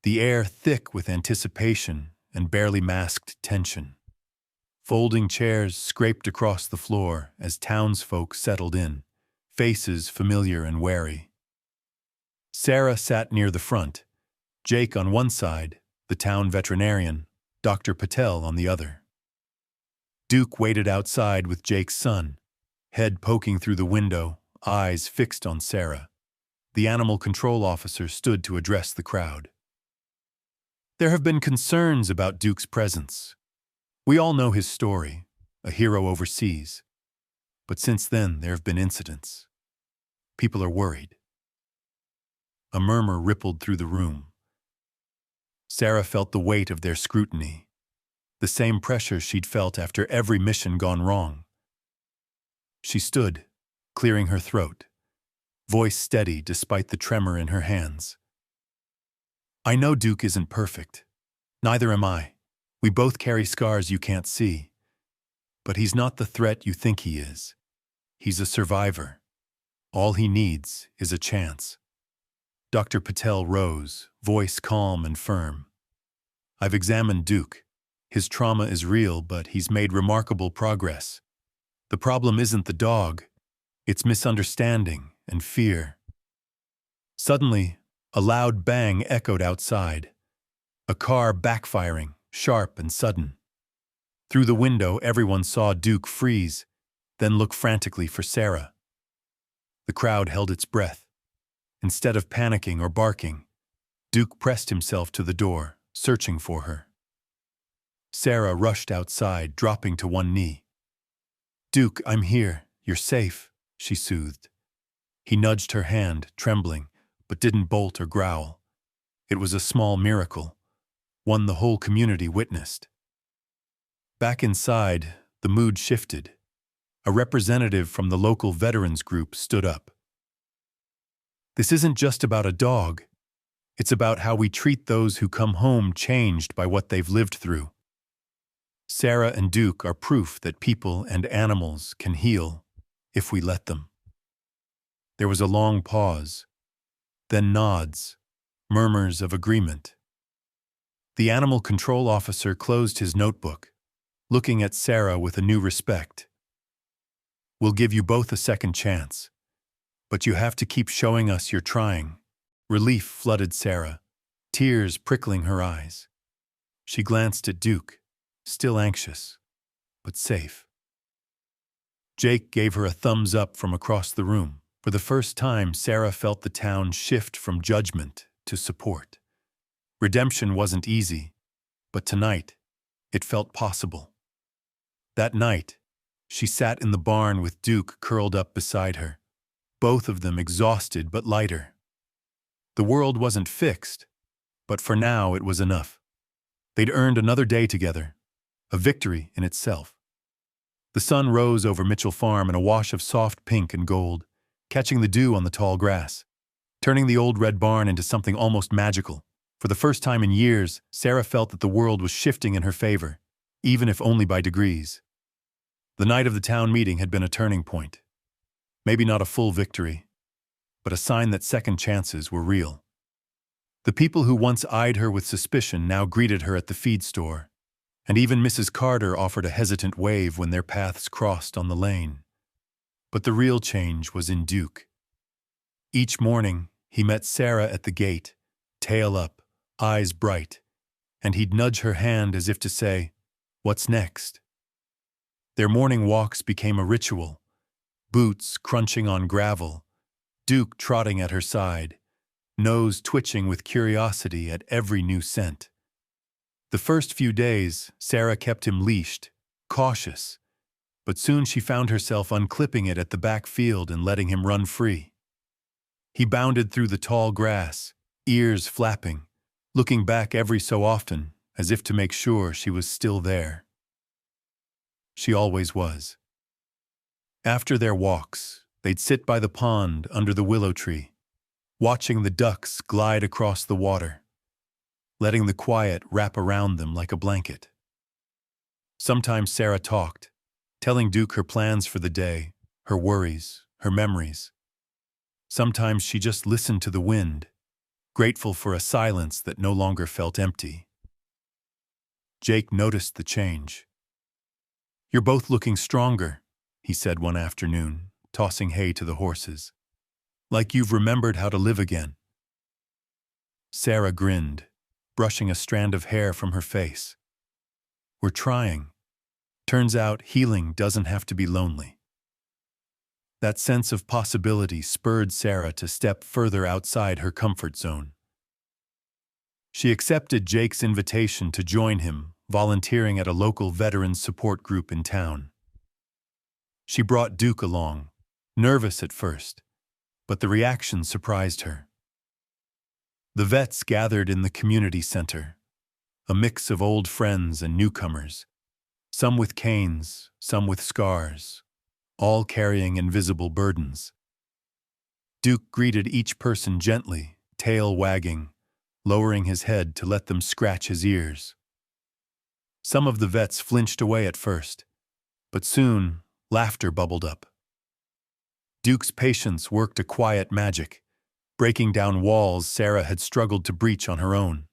the air thick with anticipation and barely masked tension. Folding chairs scraped across the floor as townsfolk settled in, faces familiar and wary. Sarah sat near the front, Jake on one side, the town veterinarian, Dr. Patel on the other. Duke waited outside with Jake's son, head poking through the window, eyes fixed on Sarah. The animal control officer stood to address the crowd. There have been concerns about Duke's presence. We all know his story, a hero overseas. But since then, there have been incidents. People are worried. A murmur rippled through the room. Sarah felt the weight of their scrutiny, the same pressure she'd felt after every mission gone wrong. She stood, clearing her throat, voice steady despite the tremor in her hands. I know Duke isn't perfect. Neither am I. We both carry scars you can't see. But he's not the threat you think he is. He's a survivor. All he needs is a chance. Dr. Patel rose, voice calm and firm. I've examined Duke. His trauma is real, but he's made remarkable progress. The problem isn't the dog. It's misunderstanding and fear. Suddenly, a loud bang echoed outside. A car backfiring, sharp and sudden. Through the window, everyone saw Duke freeze, then look frantically for Sarah. The crowd held its breath. Instead of panicking or barking, Duke pressed himself to the door, searching for her. Sarah rushed outside, dropping to one knee. Duke, I'm here. You're safe, she soothed. He nudged her hand, trembling, but didn't bolt or growl. It was a small miracle, one the whole community witnessed. Back inside, the mood shifted. A representative from the local veterans group stood up. This isn't just about a dog. It's about how we treat those who come home changed by what they've lived through. Sarah and Duke are proof that people and animals can heal if we let them. There was a long pause, then nods, murmurs of agreement. The animal control officer closed his notebook, looking at Sarah with a new respect. We'll give you both a second chance, but you have to keep showing us you're trying. Relief flooded Sarah, tears prickling her eyes. She glanced at Duke, still anxious, but safe. Jake gave her a thumbs up from across the room. For the first time, Sarah felt the town shift from judgment to support. Redemption wasn't easy, but tonight, it felt possible. That night, she sat in the barn with Duke curled up beside her, both of them exhausted but lighter. The world wasn't fixed, but for now it was enough. They'd earned another day together, a victory in itself. The sun rose over Mitchell Farm in a wash of soft pink and gold, catching the dew on the tall grass, turning the old red barn into something almost magical. For the first time in years, Sarah felt that the world was shifting in her favor, even if only by degrees. The night of the town meeting had been a turning point. Maybe not a full victory, but a sign that second chances were real. The people who once eyed her with suspicion now greeted her at the feed store, and even Mrs. Carter offered a hesitant wave when their paths crossed on the lane. But the real change was in Duke. Each morning, he met Sarah at the gate, tail up, eyes bright, and he'd nudge her hand as if to say, "What's next?" Their morning walks became a ritual, boots crunching on gravel, Duke trotting at her side, nose twitching with curiosity at every new scent. The first few days, Sarah kept him leashed, cautious, but soon she found herself unclipping it at the back field and letting him run free. He bounded through the tall grass, ears flapping, looking back every so often, as if to make sure she was still there. She always was. After their walks, they'd sit by the pond under the willow tree, watching the ducks glide across the water, letting the quiet wrap around them like a blanket. Sometimes Sarah talked, telling Duke her plans for the day, her worries, her memories. Sometimes she just listened to the wind, grateful for a silence that no longer felt empty. Jake noticed the change. "You're both looking stronger," he said one afternoon, tossing hay to the horses. "Like you've remembered how to live again." Sarah grinned, brushing a strand of hair from her face. "We're trying. Turns out healing doesn't have to be lonely. That sense of possibility spurred Sarah to step further outside her comfort zone. She accepted Jake's invitation to join him, volunteering at a local veterans support group in town. She brought Duke along, nervous at first, but the reaction surprised her. The vets gathered in the community center, a mix of old friends and newcomers, some with canes, some with scars, all carrying invisible burdens. Duke greeted each person gently, tail wagging, lowering his head to let them scratch his ears. Some of the vets flinched away at first, but soon laughter bubbled up. Duke's patience worked a quiet magic, breaking down walls Sarah had struggled to breach on her own.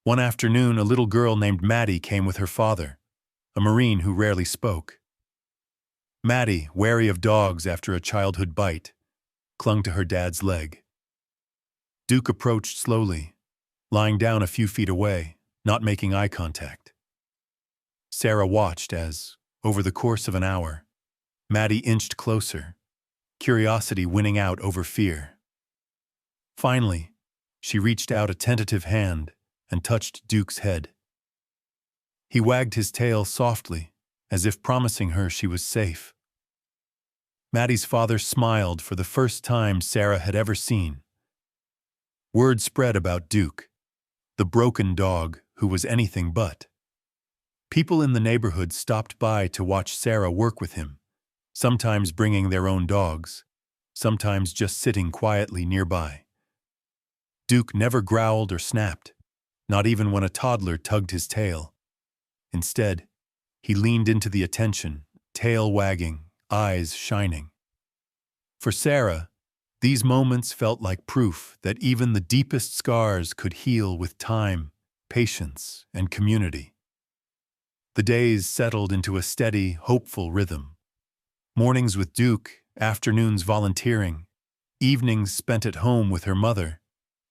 One afternoon, a little girl named Maddie came with her father, a Marine who rarely spoke. Maddie, wary of dogs after a childhood bite, clung to her dad's leg. Duke approached slowly, lying down a few feet away, not making eye contact. Sarah watched as, over the course of an hour, Maddie inched closer, curiosity winning out over fear. Finally, she reached out a tentative hand and touched Duke's head. He wagged his tail softly, as if promising her she was safe. Maddie's father smiled for the first time Sarah had ever seen. Word spread about Duke, the broken dog who was anything but. People in the neighborhood stopped by to watch Sarah work with him, sometimes bringing their own dogs, sometimes just sitting quietly nearby. Duke never growled or snapped, not even when a toddler tugged his tail. Instead, he leaned into the attention, tail wagging, eyes shining. For Sarah, these moments felt like proof that even the deepest scars could heal with time, patience, and community. The days settled into a steady, hopeful rhythm. Mornings with Duke, afternoons volunteering, evenings spent at home with her mother,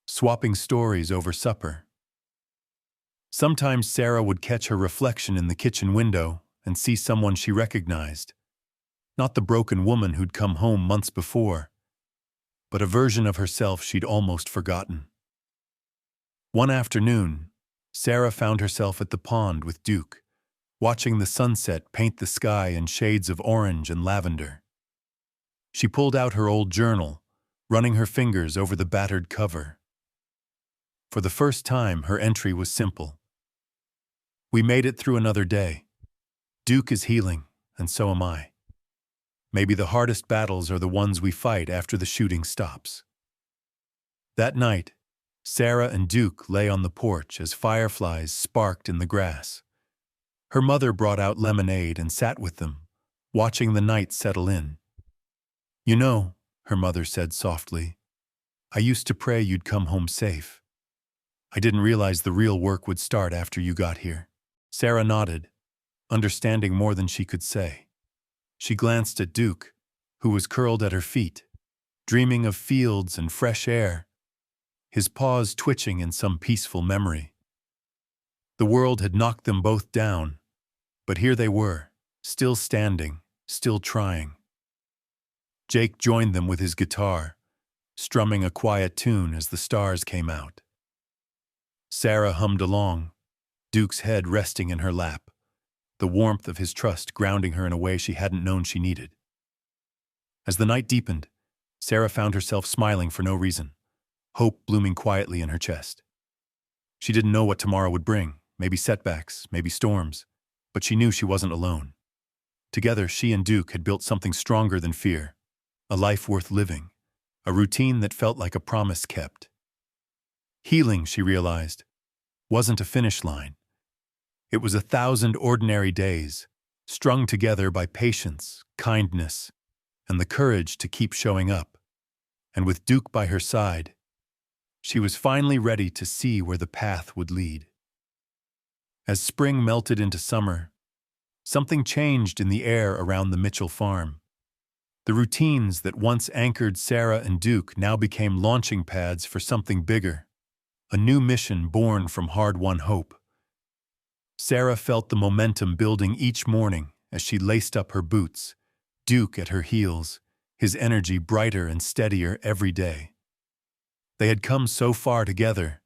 swapping stories over supper. Sometimes Sarah would catch her reflection in the kitchen window and see someone she recognized. Not the broken woman who'd come home months before, but a version of herself she'd almost forgotten. One afternoon, Sarah found herself at the pond with Duke, watching the sunset paint the sky in shades of orange and lavender. She pulled out her old journal, running her fingers over the battered cover. For the first time, her entry was simple. "We made it through another day. Duke is healing, and so am I. Maybe the hardest battles are the ones we fight after the shooting stops." That night, Sarah and Duke lay on the porch as fireflies sparked in the grass. Her mother brought out lemonade and sat with them, watching the night settle in. "You know," her mother said softly, "I used to pray you'd come home safe. I didn't realize the real work would start after you got here." Sarah nodded, understanding more than she could say. She glanced at Duke, who was curled at her feet, dreaming of fields and fresh air, his paws twitching in some peaceful memory. The world had knocked them both down, but here they were, still standing, still trying. Jake joined them with his guitar, strumming a quiet tune as the stars came out. Sarah hummed along, Duke's head resting in her lap, the warmth of his trust grounding her in a way she hadn't known she needed. As the night deepened, Sarah found herself smiling for no reason, hope blooming quietly in her chest. She didn't know what tomorrow would bring, maybe setbacks, maybe storms, but she knew she wasn't alone. Together, she and Duke had built something stronger than fear, a life worth living, a routine that felt like a promise kept. Healing, she realized, wasn't a finish line. It was 1,000 ordinary days, strung together by patience, kindness, and the courage to keep showing up. And with Duke by her side, she was finally ready to see where the path would lead. As spring melted into summer, something changed in the air around the Mitchell farm. The routines that once anchored Sarah and Duke now became launching pads for something bigger, a new mission born from hard-won hope. Sarah felt the momentum building each morning as she laced up her boots, Duke at her heels, his energy brighter and steadier every day. They had come so far together,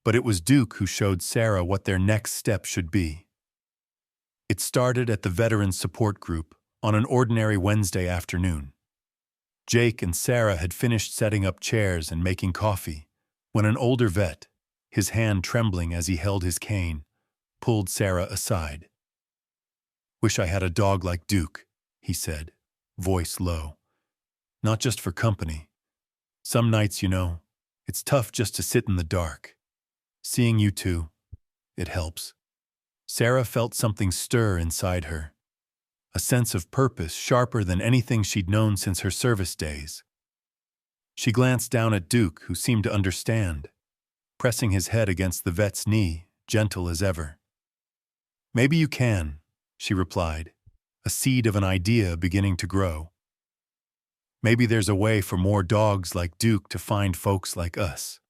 but it was Duke who showed Sarah what their next step should be. It started at the Veterans Support Group on an ordinary Wednesday afternoon. Jake and Sarah had finished setting up chairs and making coffee when an older vet, his hand trembling as he held his cane, pulled Sarah aside. "Wish I had a dog like Duke," he said, voice low. "Not just for company. Some nights, it's tough just to sit in the dark. Seeing you two, it helps." Sarah felt something stir inside her, a sense of purpose sharper than anything she'd known since her service days. She glanced down at Duke, who seemed to understand, pressing his head against the vet's knee, gentle as ever. "Maybe you can," she replied, a seed of an idea beginning to grow. "Maybe there's a way for more dogs like Duke to find folks like us."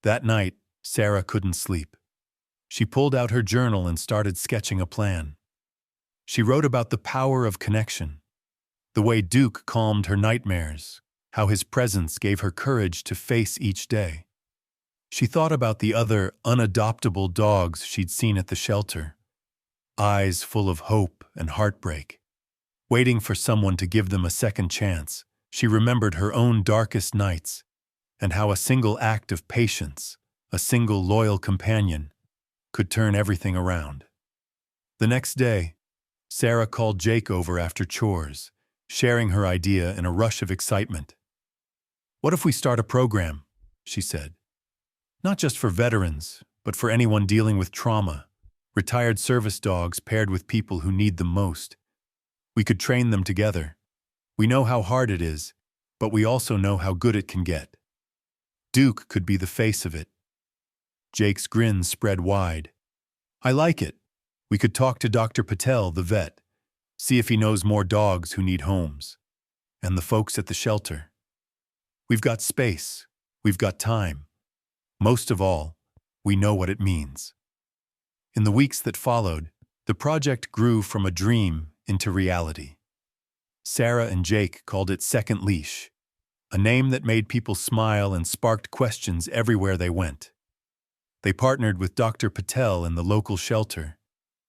That night, Sarah couldn't sleep. She pulled out her journal and started sketching a plan. She wrote about the power of connection, the way Duke calmed her nightmares, how his presence gave her courage to face each day. She thought about the other unadoptable dogs she'd seen at the shelter, eyes full of hope and heartbreak, waiting for someone to give them a second chance. She remembered her own darkest nights and how a single act of patience, a single loyal companion, could turn everything around. The next day, Sarah called Jake over after chores, sharing her idea in a rush of excitement. "What if we start a program?" she said. "Not just for veterans, but for anyone dealing with trauma, retired service dogs paired with people who need them most. We could train them together. We know how hard it is, but we also know how good it can get. Duke could be the face of it." Jake's grin spread wide. "I like it. We could talk to Dr. Patel, the vet, see if he knows more dogs who need homes. And the folks at the shelter. We've got space. We've got time. Most of all, we know what it means." In the weeks that followed, the project grew from a dream into reality. Sarah and Jake called it Second Leash, a name that made people smile and sparked questions everywhere they went. They partnered with Dr. Patel in the local shelter,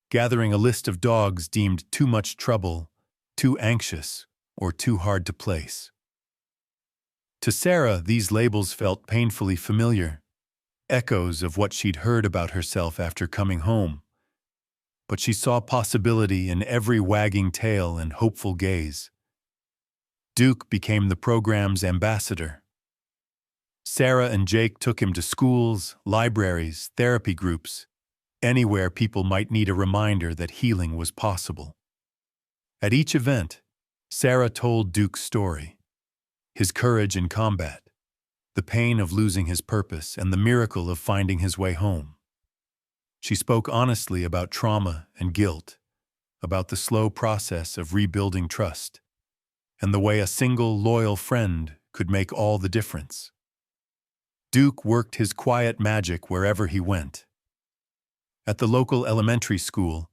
gathering a list of dogs deemed too much trouble, too anxious, or too hard to place. To Sarah, these labels felt painfully familiar, echoes of what she'd heard about herself after coming home. But she saw possibility in every wagging tail and hopeful gaze. Duke became the program's ambassador. Sarah and Jake took him to schools, libraries, therapy groups, anywhere people might need a reminder that healing was possible. At each event, Sarah told Duke's story, his courage in combat, the pain of losing his purpose, and the miracle of finding his way home. She spoke honestly about trauma and guilt, about the slow process of rebuilding trust, and the way a single loyal friend could make all the difference. Duke worked his quiet magic wherever he went. At the local elementary school,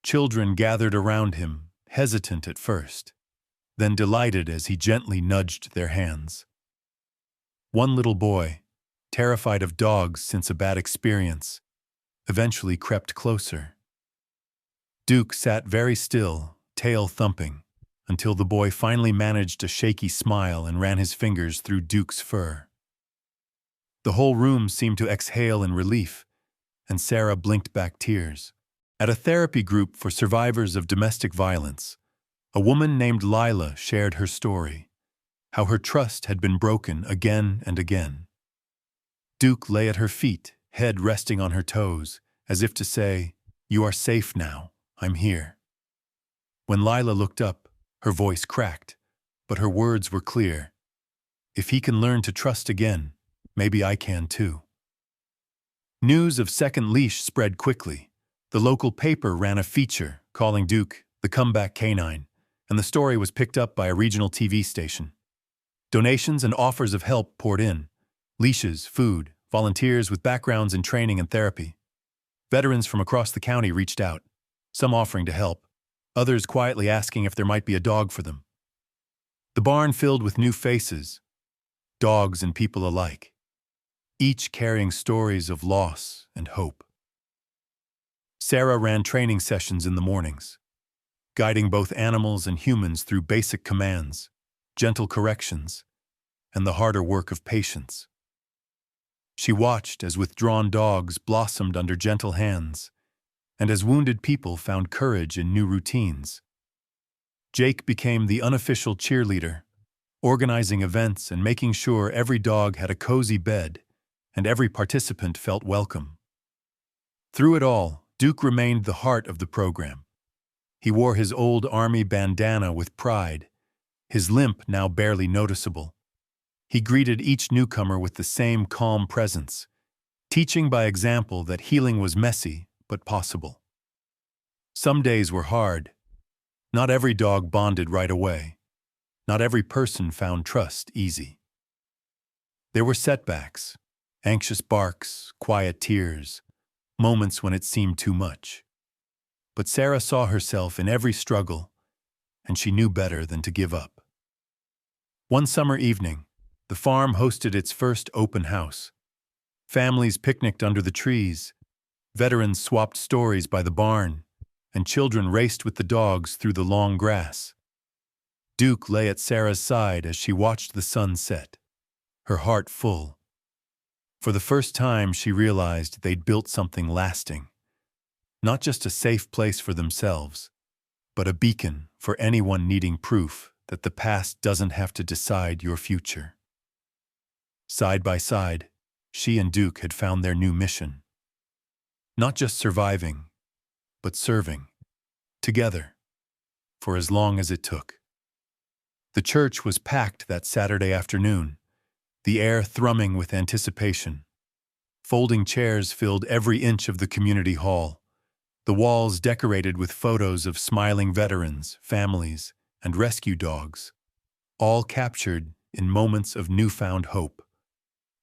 children gathered around him, hesitant at first, then delighted as he gently nudged their hands. One little boy, terrified of dogs since a bad experience, eventually crept closer. Duke sat very still, tail thumping, until the boy finally managed a shaky smile and ran his fingers through Duke's fur. The whole room seemed to exhale in relief, and Sarah blinked back tears. At a therapy group for survivors of domestic violence, a woman named Lila shared her story, how her trust had been broken again and again. Duke lay at her feet, head resting on her toes, as if to say, "You are safe now, I'm here." When Lila looked up, her voice cracked, but her words were clear. "If he can learn to trust again, maybe I can too." News of Second Leash spread quickly. The local paper ran a feature calling Duke the comeback canine, and the story was picked up by a regional TV station. Donations and offers of help poured in: leashes, food, volunteers with backgrounds in training and therapy. Veterans from across the county reached out, some offering to help, others quietly asking if there might be a dog for them. The barn filled with new faces, dogs and people alike, each carrying stories of loss and hope. Sarah ran training sessions in the mornings, guiding both animals and humans through basic commands, gentle corrections, and the harder work of patience. She watched as withdrawn dogs blossomed under gentle hands, and as wounded people found courage in new routines. Jake became the unofficial cheerleader, organizing events and making sure every dog had a cozy bed and every participant felt welcome. Through it all, Duke remained the heart of the program. He wore his old army bandana with pride, his limp now barely noticeable. He greeted each newcomer with the same calm presence, teaching by example that healing was messy but possible. Some days were hard. Not every dog bonded right away. Not every person found trust easy. There were setbacks, anxious barks, quiet tears, moments when it seemed too much. But Sarah saw herself in every struggle, and she knew better than to give up. One summer evening, the farm hosted its first open house. Families picnicked under the trees, veterans swapped stories by the barn, and children raced with the dogs through the long grass. Duke lay at Sarah's side as she watched the sun set, her heart full. For the first time, she realized they'd built something lasting. Not just a safe place for themselves, but a beacon for anyone needing proof that the past doesn't have to decide your future. Side by side, she and Duke had found their new mission. Not just surviving, but serving, together, for as long as it took. The church was packed that Saturday afternoon, the air thrumming with anticipation. Folding chairs filled every inch of the community hall, the walls decorated with photos of smiling veterans, families, and rescue dogs, all captured in moments of newfound hope.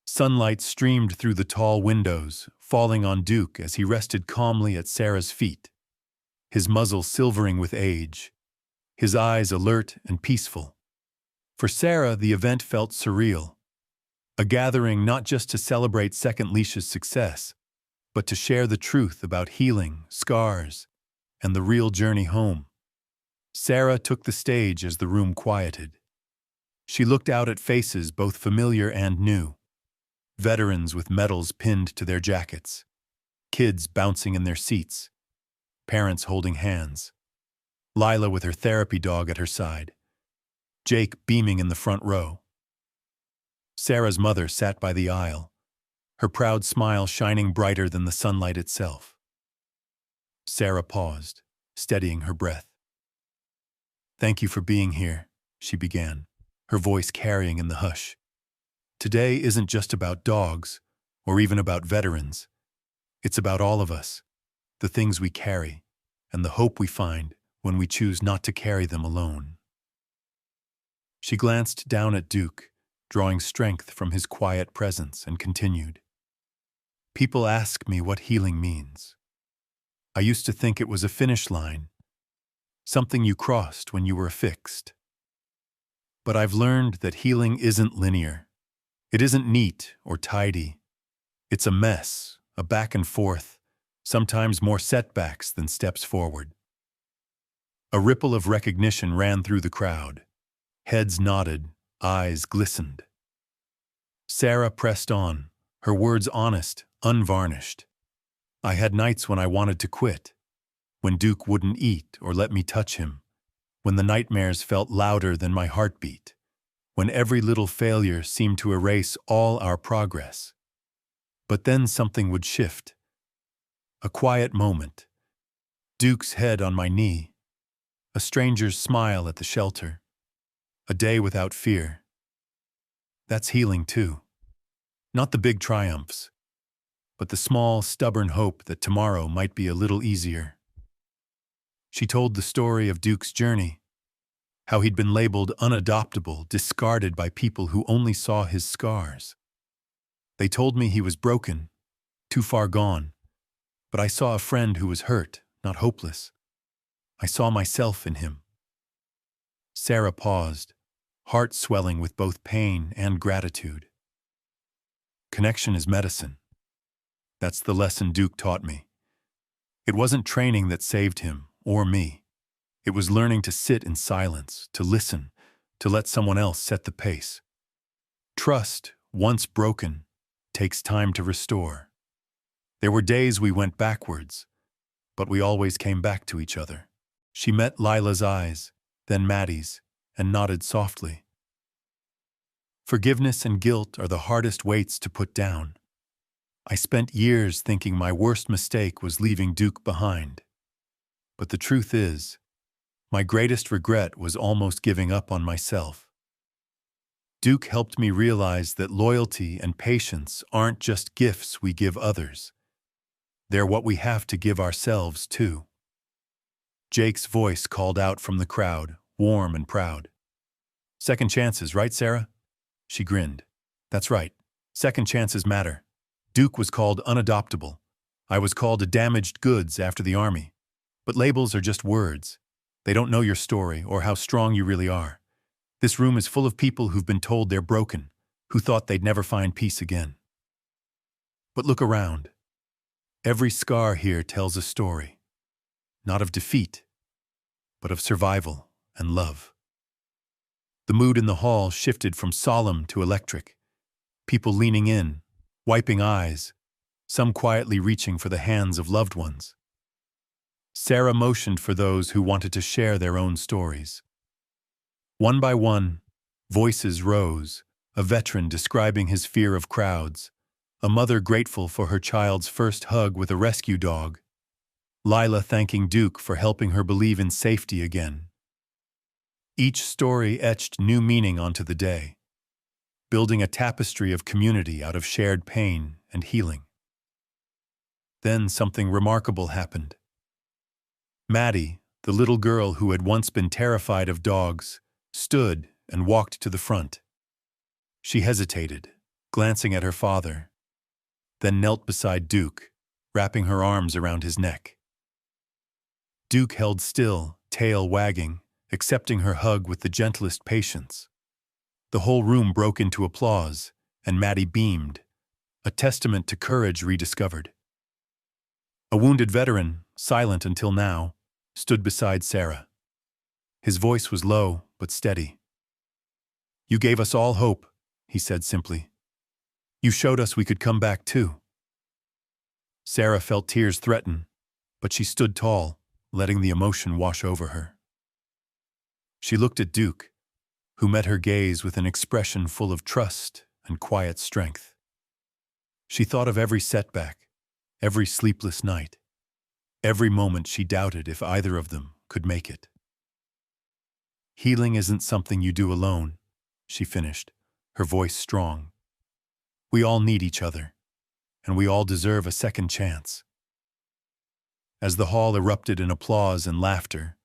Sunlight streamed through the tall windows, falling on Duke as he rested calmly at Sarah's feet, his muzzle silvering with age, his eyes alert and peaceful. For Sarah, the event felt surreal, a gathering not just to celebrate Second Leash's success, but to share the truth about healing, scars, and the real journey home. Sarah took the stage as the room quieted. She looked out at faces both familiar and new. Veterans with medals pinned to their jackets, kids bouncing in their seats, parents holding hands, Lila with her therapy dog at her side, Jake beaming in the front row. Sarah's mother sat by the aisle, her proud smile shining brighter than the sunlight itself. Sarah paused, steadying her breath. "Thank you for being here," she began, her voice carrying in the hush. "Today isn't just about dogs, or even about veterans. It's about all of us, the things we carry, and the hope we find when we choose not to carry them alone." She glanced down at Duke, drawing strength from his quiet presence, and continued. "People ask me what healing means. I used to think it was a finish line, something you crossed when you were fixed. But I've learned that healing isn't linear. It isn't neat or tidy. It's a mess, a back and forth, sometimes more setbacks than steps forward." A ripple of recognition ran through the crowd. Heads nodded, eyes glistened. Sarah pressed on, her words honest, unvarnished. "I had nights when I wanted to quit, when Duke wouldn't eat or let me touch him, when the nightmares felt louder than my heartbeat, when every little failure seemed to erase all our progress. But then something would shift. A quiet moment, Duke's head on my knee, a stranger's smile at the shelter, a day without fear. That's healing too. Not the big triumphs, but the small, stubborn hope that tomorrow might be a little easier." She told the story of Duke's journey, how he'd been labeled unadoptable, discarded by people who only saw his scars. "They told me he was broken, too far gone. But I saw a friend who was hurt, not hopeless. I saw myself in him. Sarah paused, heart swelling with both pain and gratitude. Connection is medicine. That's the lesson Duke taught me. It wasn't training that saved him, or me. It was learning to sit in silence, to listen, to let someone else set the pace. Trust, once broken, takes time to restore. There were days we went backwards, but we always came back to each other. She met Lila's eyes, then Maddie's, and nodded softly. Forgiveness and guilt are the hardest weights to put down. I spent years thinking my worst mistake was leaving Duke behind. But the truth is, my greatest regret was almost giving up on myself. Duke helped me realize that loyalty and patience aren't just gifts we give others. They're what we have to give ourselves, too. Jake's voice called out from the crowd, warm and proud. Second chances, right, Sarah? She grinned. That's right. Second chances matter. Duke was called unadoptable. I was called a damaged goods after the army. But labels are just words. They don't know your story or how strong you really are. This room is full of people who've been told they're broken, who thought they'd never find peace again. But look around. Every scar here tells a story. Not of defeat, but of survival and love. The mood in the hall shifted from solemn to electric. People leaning in, wiping eyes, some quietly reaching for the hands of loved ones. Sarah motioned for those who wanted to share their own stories. One by one, voices rose, a veteran describing his fear of crowds, a mother grateful for her child's first hug with a rescue dog, Lila thanking Duke for helping her believe in safety again. Each story etched new meaning onto the day, building a tapestry of community out of shared pain and healing. Then something remarkable happened. Maddie, the little girl who had once been terrified of dogs, stood and walked to the front. She hesitated, glancing at her father, then knelt beside Duke, wrapping her arms around his neck. Duke held still, tail wagging, accepting her hug with the gentlest patience. The whole room broke into applause, and Maddie beamed, a testament to courage rediscovered. A wounded veteran, silent until now, stood beside Sarah. His voice was low but steady. "You gave us all hope," he said simply. "You showed us we could come back too." Sarah felt tears threaten, but she stood tall, letting the emotion wash over her. She looked at Duke, who met her gaze with an expression full of trust and quiet strength. She thought of every setback, every sleepless night, every moment she doubted if either of them could make it. "Healing isn't something you do alone," she finished, her voice strong. "We all need each other, and we all deserve a second chance." As the hall erupted in applause and laughter,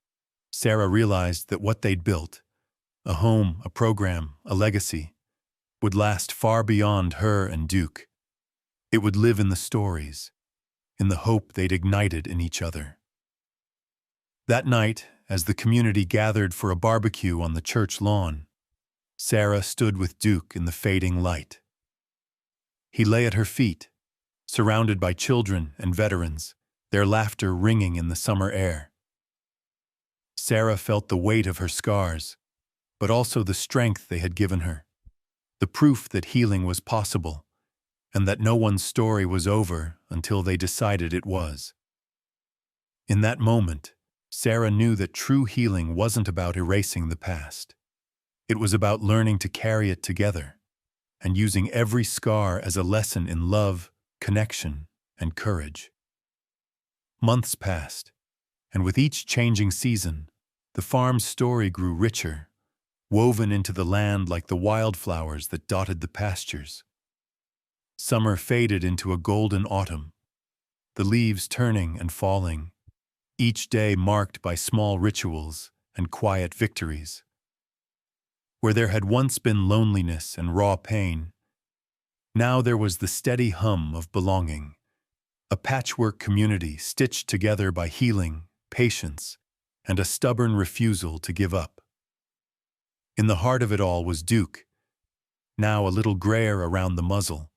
Sarah realized that what they'd built, a home, a program, a legacy, would last far beyond her and Duke. It would live in the stories, in the hope they'd ignited in each other. That night, as the community gathered for a barbecue on the church lawn, Sarah stood with Duke in the fading light. He lay at her feet, surrounded by children and veterans, their laughter ringing in the summer air. Sarah felt the weight of her scars, but also the strength they had given her, the proof that healing was possible, and that no one's story was over until they decided it was. In that moment, Sarah knew that true healing wasn't about erasing the past. It was about learning to carry it together and using every scar as a lesson in love, connection, and courage. Months passed, and with each changing season, the farm's story grew richer, woven into the land like the wildflowers that dotted the pastures. Summer faded into a golden autumn, the leaves turning and falling, each day marked by small rituals and quiet victories. Where there had once been loneliness and raw pain, now there was the steady hum of belonging, a patchwork community stitched together by healing, patience, and a stubborn refusal to give up. In the heart of it all was Duke, now a little grayer around the muzzle,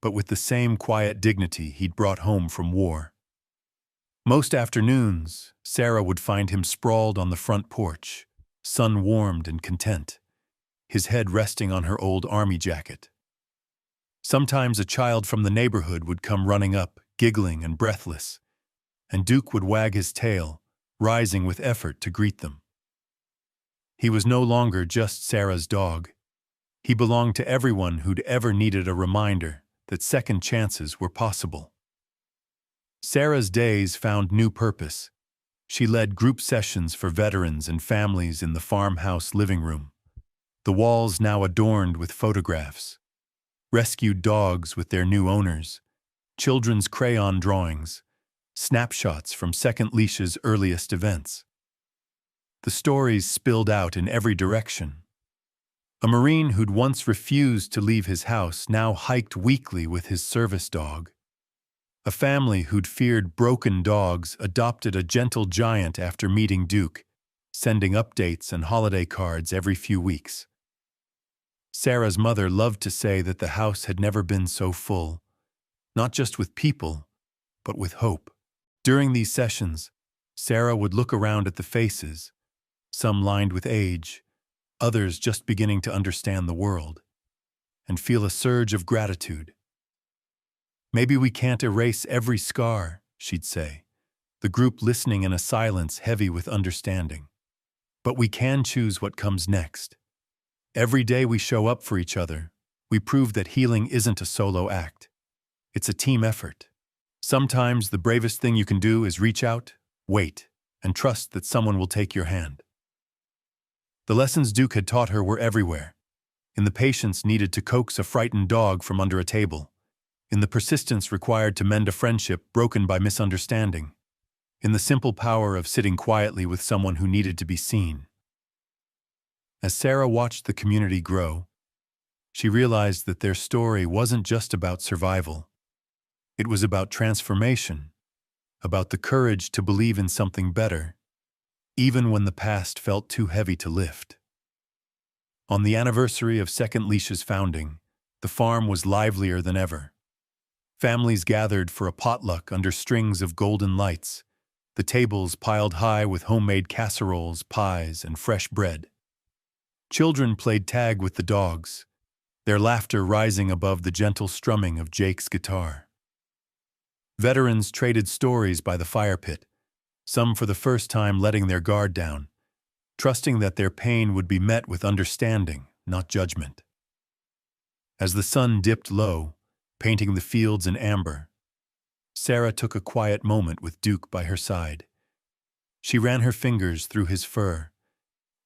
but with the same quiet dignity he'd brought home from war. Most afternoons, Sarah would find him sprawled on the front porch, sun-warmed and content, his head resting on her old army jacket. Sometimes a child from the neighborhood would come running up, giggling and breathless, and Duke would wag his tail, rising with effort to greet them. He was no longer just Sarah's dog. He belonged to everyone who'd ever needed a reminder that second chances were possible. Sarah's days found new purpose. She led group sessions for veterans and families in the farmhouse living room, the walls now adorned with photographs, rescued dogs with their new owners, children's crayon drawings, snapshots from Second Leash's earliest events. The stories spilled out in every direction. A Marine who'd once refused to leave his house now hiked weekly with his service dog. A family who'd feared broken dogs adopted a gentle giant after meeting Duke, sending updates and holiday cards every few weeks. Sarah's mother loved to say that the house had never been so full, not just with people, but with hope. During these sessions, Sarah would look around at the faces, some lined with age, others just beginning to understand the world, and feel a surge of gratitude. "Maybe we can't erase every scar," she'd say, the group listening in a silence heavy with understanding. "But we can choose what comes next. Every day we show up for each other, we prove that healing isn't a solo act. It's a team effort. Sometimes the bravest thing you can do is reach out, wait, and trust that someone will take your hand." The lessons Duke had taught her were everywhere. In the patience needed to coax a frightened dog from under a table, in the persistence required to mend a friendship broken by misunderstanding, in the simple power of sitting quietly with someone who needed to be seen. As Sarah watched the community grow, she realized that their story wasn't just about survival. It was about transformation, about the courage to believe in something better, even when the past felt too heavy to lift. On the anniversary of Second Leash's founding, the farm was livelier than ever. Families gathered for a potluck under strings of golden lights, the tables piled high with homemade casseroles, pies, and fresh bread. Children played tag with the dogs, their laughter rising above the gentle strumming of Jake's guitar. Veterans traded stories by the fire pit, some for the first time letting their guard down, trusting that their pain would be met with understanding, not judgment. As the sun dipped low, painting the fields in amber, Sarah took a quiet moment with Duke by her side. She ran her fingers through his fur,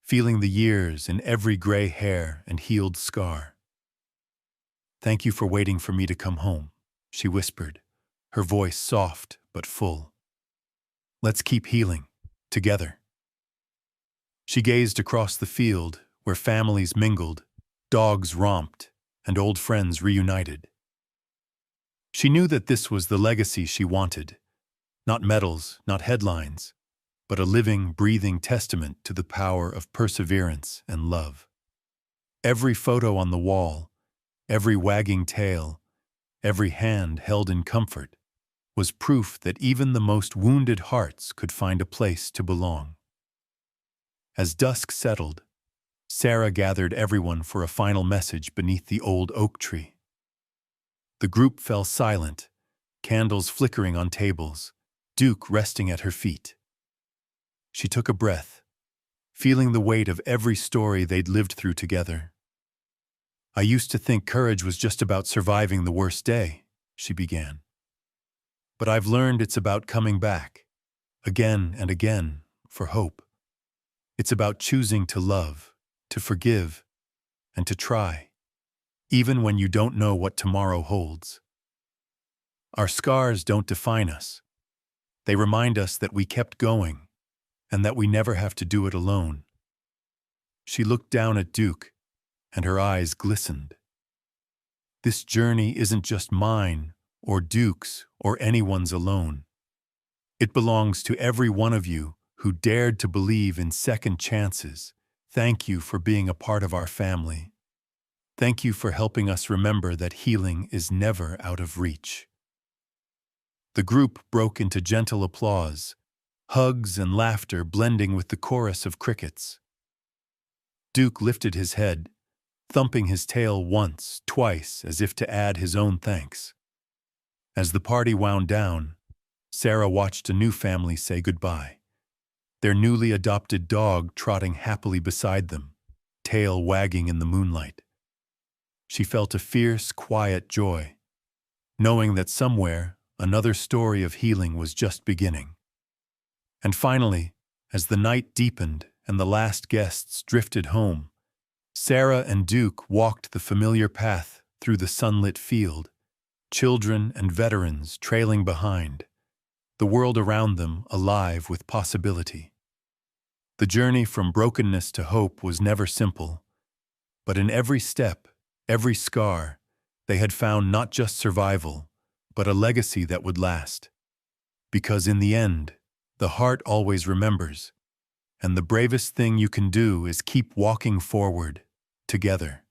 feeling the years in every gray hair and healed scar. "Thank you for waiting for me to come home," she whispered, her voice soft but full. "Let's keep healing, together." She gazed across the field, where families mingled, dogs romped, and old friends reunited. She knew that this was the legacy she wanted, not medals, not headlines, but a living, breathing testament to the power of perseverance and love. Every photo on the wall, every wagging tail, every hand held in comfort, was proof that even the most wounded hearts could find a place to belong. As dusk settled, Sarah gathered everyone for a final message beneath the old oak tree. The group fell silent, candles flickering on tables, Duke resting at her feet. She took a breath, feeling the weight of every story they'd lived through together. "I used to think courage was just about surviving the worst day," she began. "But I've learned it's about coming back, again and again, for hope. It's about choosing to love, to forgive, and to try, even when you don't know what tomorrow holds. Our scars don't define us. They remind us that we kept going, and that we never have to do it alone." She looked down at Duke, and her eyes glistened. "This journey isn't just mine or Duke's or anyone's alone. It belongs to every one of you who dared to believe in second chances. Thank you for being a part of our family. Thank you for helping us remember that healing is never out of reach. The group broke into gentle applause, hugs and laughter blending with the chorus of crickets. Duke lifted his head, thumping his tail once, twice, as if to add his own thanks. As the party wound down, Sarah watched a new family say goodbye, their newly adopted dog trotting happily beside them, tail wagging in the moonlight. She felt a fierce, quiet joy, knowing that somewhere another story of healing was just beginning. And finally, as the night deepened and the last guests drifted home, Sarah and Duke walked the familiar path through the sunlit field, children and veterans trailing behind, the world around them alive with possibility. The journey from brokenness to hope was never simple, but in every step, every scar, they had found not just survival, but a legacy that would last. Because in the end, the heart always remembers, and the bravest thing you can do is keep walking forward, together.